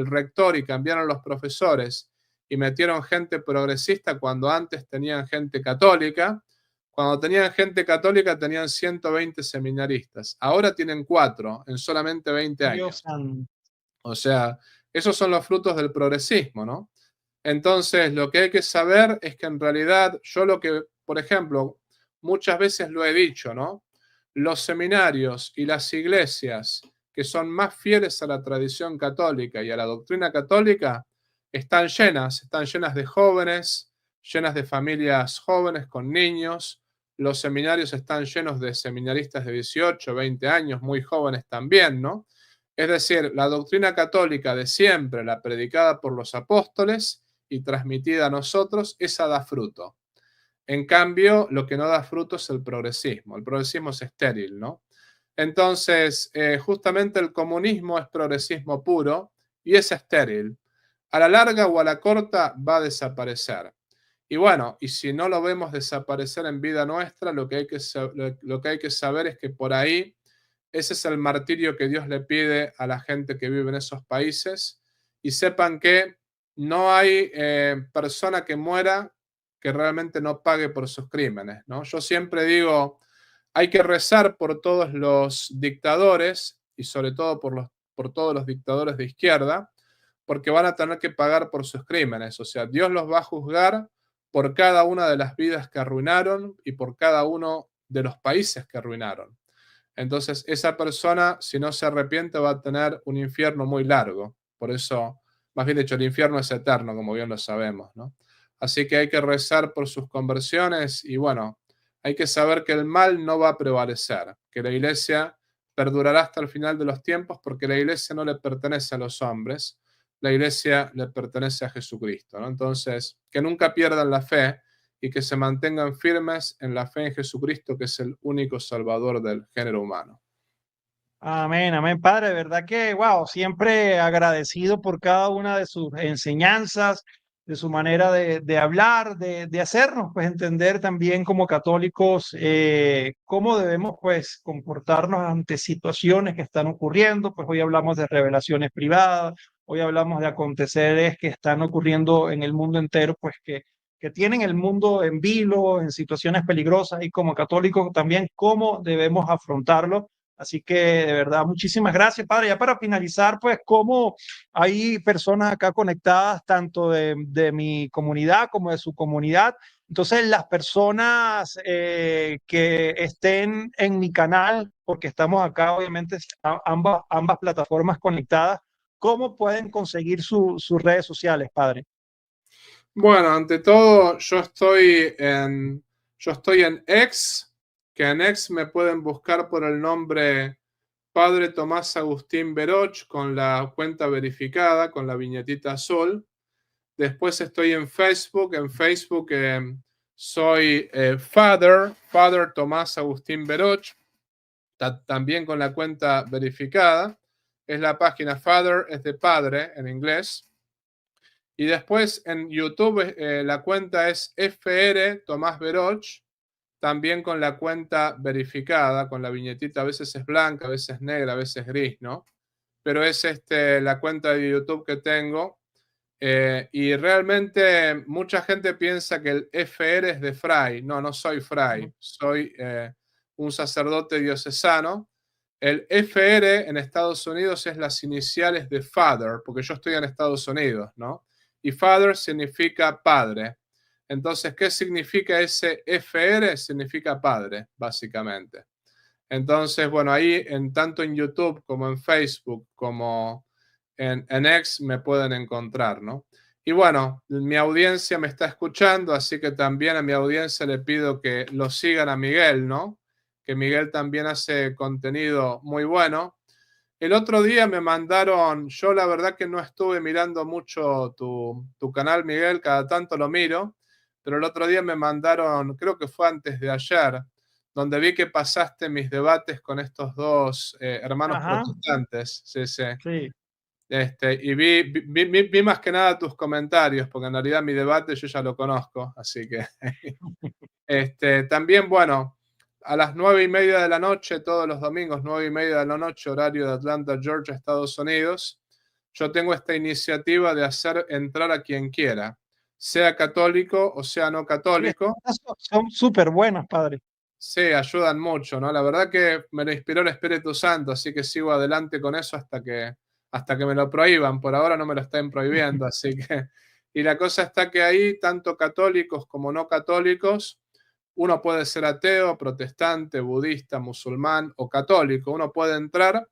rector y cambiaron los profesores y metieron gente progresista cuando antes tenían gente católica, cuando tenían gente católica tenían 120 seminaristas, ahora tienen 4 en solamente 20 Dios años. santo. O sea, esos son los frutos del progresismo, ¿no? Entonces, lo que hay que saber es que en realidad yo lo que, por ejemplo, muchas veces lo he dicho, ¿no? Los seminarios y las iglesias que son más fieles a la tradición católica y a la doctrina católica están llenas de jóvenes, llenas de familias jóvenes con niños. Los seminarios están llenos de seminaristas de 18, 20 años, muy jóvenes también, ¿no? Es decir, la doctrina católica de siempre, la predicada por los apóstoles y transmitida a nosotros, esa da fruto. En cambio, lo que no da fruto es el progresismo. El progresismo es estéril, ¿no? Entonces, justamente el comunismo es progresismo puro y es estéril. A la larga o a la corta va a desaparecer. Y bueno, y si no lo vemos desaparecer en vida nuestra, lo que hay que saber es que por ahí ese es el martirio que Dios le pide a la gente que vive en esos países. Y sepan que no hay persona que muera que realmente no pague por sus crímenes, ¿no? Yo siempre digo, hay que rezar por todos los dictadores y sobre todo por todos los dictadores de izquierda, porque van a tener que pagar por sus crímenes. O sea, Dios los va a juzgar por cada una de las vidas que arruinaron y por cada uno de los países que arruinaron. Entonces, esa persona, si no se arrepiente, va a tener un infierno muy largo. Por eso, más bien dicho, el infierno es eterno, como bien lo sabemos, ¿no? Así que hay que rezar por sus conversiones y bueno, hay que saber que el mal no va a prevalecer, que la iglesia perdurará hasta el final de los tiempos porque la iglesia no le pertenece a los hombres, la iglesia le pertenece a Jesucristo, ¿no? Entonces, que nunca pierdan la fe y que se mantengan firmes en la fe en Jesucristo, que es el único salvador del género humano. Amén, amén, Padre. De verdad que, wow, siempre agradecido por cada una de sus enseñanzas, de su manera de hablar, de hacernos pues entender también como católicos cómo debemos pues comportarnos ante situaciones que están ocurriendo. Pues hoy hablamos de revelaciones privadas, hoy hablamos de aconteceres que están ocurriendo en el mundo entero, pues que tienen el mundo en vilo, en situaciones peligrosas, y como católicos también cómo debemos afrontarlo. Así que de verdad, muchísimas gracias, Padre. Ya para finalizar, pues, cómo hay personas acá conectadas, tanto de mi comunidad como de su comunidad, Entonces, las personas que estén en mi canal, porque estamos acá, obviamente, ambas plataformas conectadas, ¿cómo pueden conseguir sus redes sociales, padre? Bueno, ante todo, yo estoy en X, que en X me pueden buscar por el nombre Padre Tomás Agustín Veroch con la cuenta verificada, con la viñetita azul. Después estoy en Facebook. En Facebook soy Father Tomás Agustín Veroch, también con la cuenta verificada. Es la página Father, es de padre en inglés. Y después en YouTube la cuenta es FR Tomás Veroch, también con la cuenta verificada, con la viñetita, a veces es blanca, a veces negra, a veces gris, ¿no? Pero es la cuenta de YouTube que tengo. Y realmente mucha gente piensa que el FR es de Fray. No, no soy Fray, soy un sacerdote diocesano. El FR en Estados Unidos es las iniciales de Father, porque yo estoy en Estados Unidos, ¿no? Y Father significa padre. Entonces, ¿qué significa ese FR? Significa padre, básicamente. Entonces, bueno, ahí tanto en YouTube como en Facebook como en X me pueden encontrar, ¿no? Y bueno, mi audiencia me está escuchando, así que también a mi audiencia le pido que lo sigan a Miguel, ¿no? Que Miguel también hace contenido muy bueno. El otro día me mandaron, yo la verdad que no estuve mirando mucho tu canal, Miguel, cada tanto lo miro, pero el otro día me mandaron, creo que fue antes de ayer, donde vi que pasaste mis debates con estos dos hermanos Ajá, protestantes. Sí, sí. sí. Y vi más que nada tus comentarios, porque en realidad mi debate yo ya lo conozco, así que también, bueno, a las 9:30 de la noche, todos los domingos, 9:30 de la noche, horario de Atlanta, Georgia, Estados Unidos, yo tengo esta iniciativa de hacer entrar a quien quiera, sea católico o sea no Sí, católico. son súper buenas, padre. Sí, ayudan mucho, ¿no? La verdad que me lo inspiró el Espíritu Santo, así que sigo adelante con eso hasta que me lo prohíban. Por ahora no me lo están prohibiendo, así que... Y la cosa está que ahí, tanto católicos como no católicos, uno puede ser ateo, protestante, budista, musulmán o católico. Uno puede entrar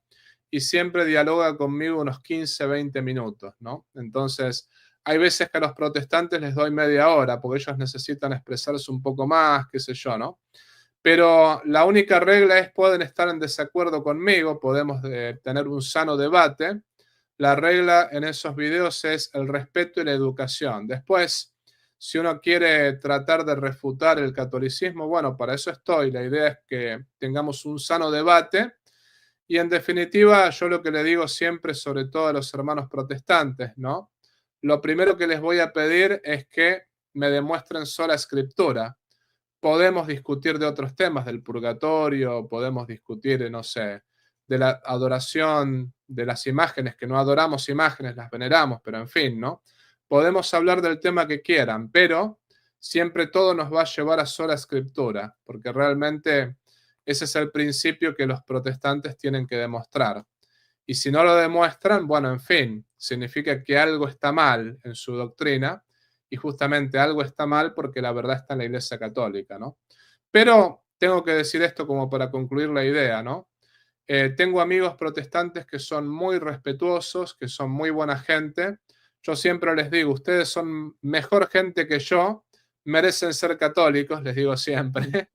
y siempre dialoga conmigo unos 15, 20 minutos, ¿no? Entonces, hay veces que a los protestantes les doy media hora porque ellos necesitan expresarse un poco más, qué sé yo, ¿no? Pero la única regla es pueden estar en desacuerdo conmigo, podemos tener un sano debate. La regla en esos videos es el respeto y la educación. Después, si uno quiere tratar de refutar el catolicismo, bueno, para eso estoy. La idea es que tengamos un sano debate. Y en definitiva, yo lo que le digo siempre, sobre todo a los hermanos protestantes, ¿no? Lo primero que les voy a pedir es que me demuestren sola escritura. Podemos discutir de otros temas, del purgatorio, podemos discutir, no sé, de la adoración de las imágenes, que no adoramos imágenes, las veneramos, pero en fin, ¿no? Podemos hablar del tema que quieran, pero siempre todo nos va a llevar a sola escritura, porque realmente ese es el principio que los protestantes tienen que demostrar. Y si no lo demuestran, bueno, en fin, significa que algo está mal en su doctrina, y justamente algo está mal porque la verdad está en la Iglesia Católica, ¿no? Pero tengo que decir esto como para concluir la idea, ¿no? Tengo amigos protestantes que son muy respetuosos, que son muy buena gente. Yo siempre les digo, ustedes son mejor gente que yo, merecen ser católicos, les digo siempre.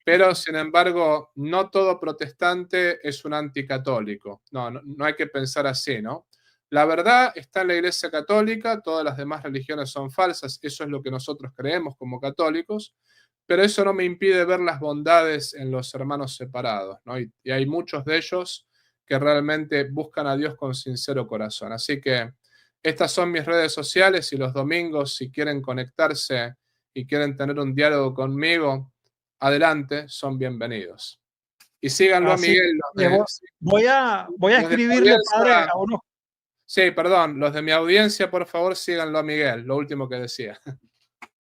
Pero, sin embargo, no todo protestante es un anticatólico. No, no, no hay que pensar así, ¿no? La verdad está en la Iglesia Católica, todas las demás religiones son falsas, eso es lo que nosotros creemos como católicos, pero eso no me impide ver las bondades en los hermanos separados, ¿no? Y hay muchos de ellos que realmente buscan a Dios con sincero corazón. Así que estas son mis redes sociales y los domingos, si quieren conectarse y quieren tener un diálogo conmigo, adelante, son bienvenidos. Y síganlo a Así Miguel, que voy a los de mi escribirle, padre, audiencia. a unos. Sí, perdón, los de mi audiencia, por favor, síganlo a Miguel, lo último que decía.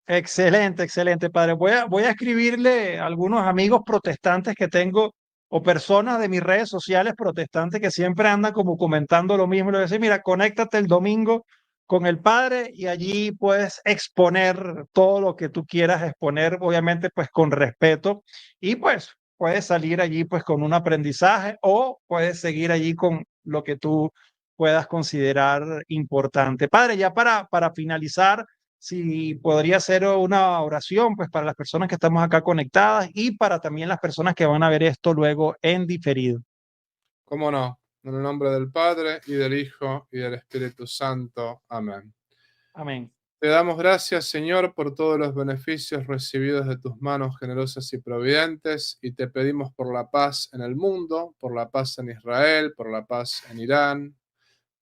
Excelente, excelente, padre. Voy a escribirle a algunos amigos protestantes que tengo o personas de mis redes sociales protestantes que siempre andan como comentando lo mismo. Le voy a decir, mira, conéctate el domingo con el Padre y allí puedes exponer todo lo que tú quieras exponer, obviamente pues con respeto y pues puedes salir allí pues con un aprendizaje o puedes seguir allí con lo que tú puedas considerar importante. Padre, ya para finalizar, si podría ser una oración pues para las personas que estamos acá conectadas y para también las personas que van a ver esto luego en diferido. ¿Cómo no? En el nombre del Padre, y del Hijo, y del Espíritu Santo. Amén. Amén. Te damos gracias, Señor, por todos los beneficios recibidos de tus manos generosas y providentes, y te pedimos por la paz en el mundo, por la paz en Israel, por la paz en Irán,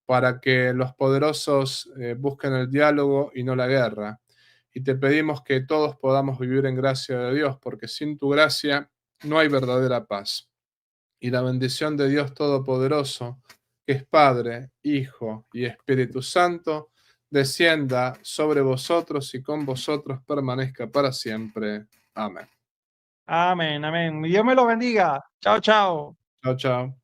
para que los poderosos busquen el diálogo y no la guerra. Y te pedimos que todos podamos vivir en gracia de Dios, porque sin tu gracia no hay verdadera paz. Y la bendición de Dios Todopoderoso, que es Padre, Hijo y Espíritu Santo, descienda sobre vosotros y con vosotros permanezca para siempre. Amén. Amén, amén. Dios me lo bendiga. Chao, chao. Chao, chao.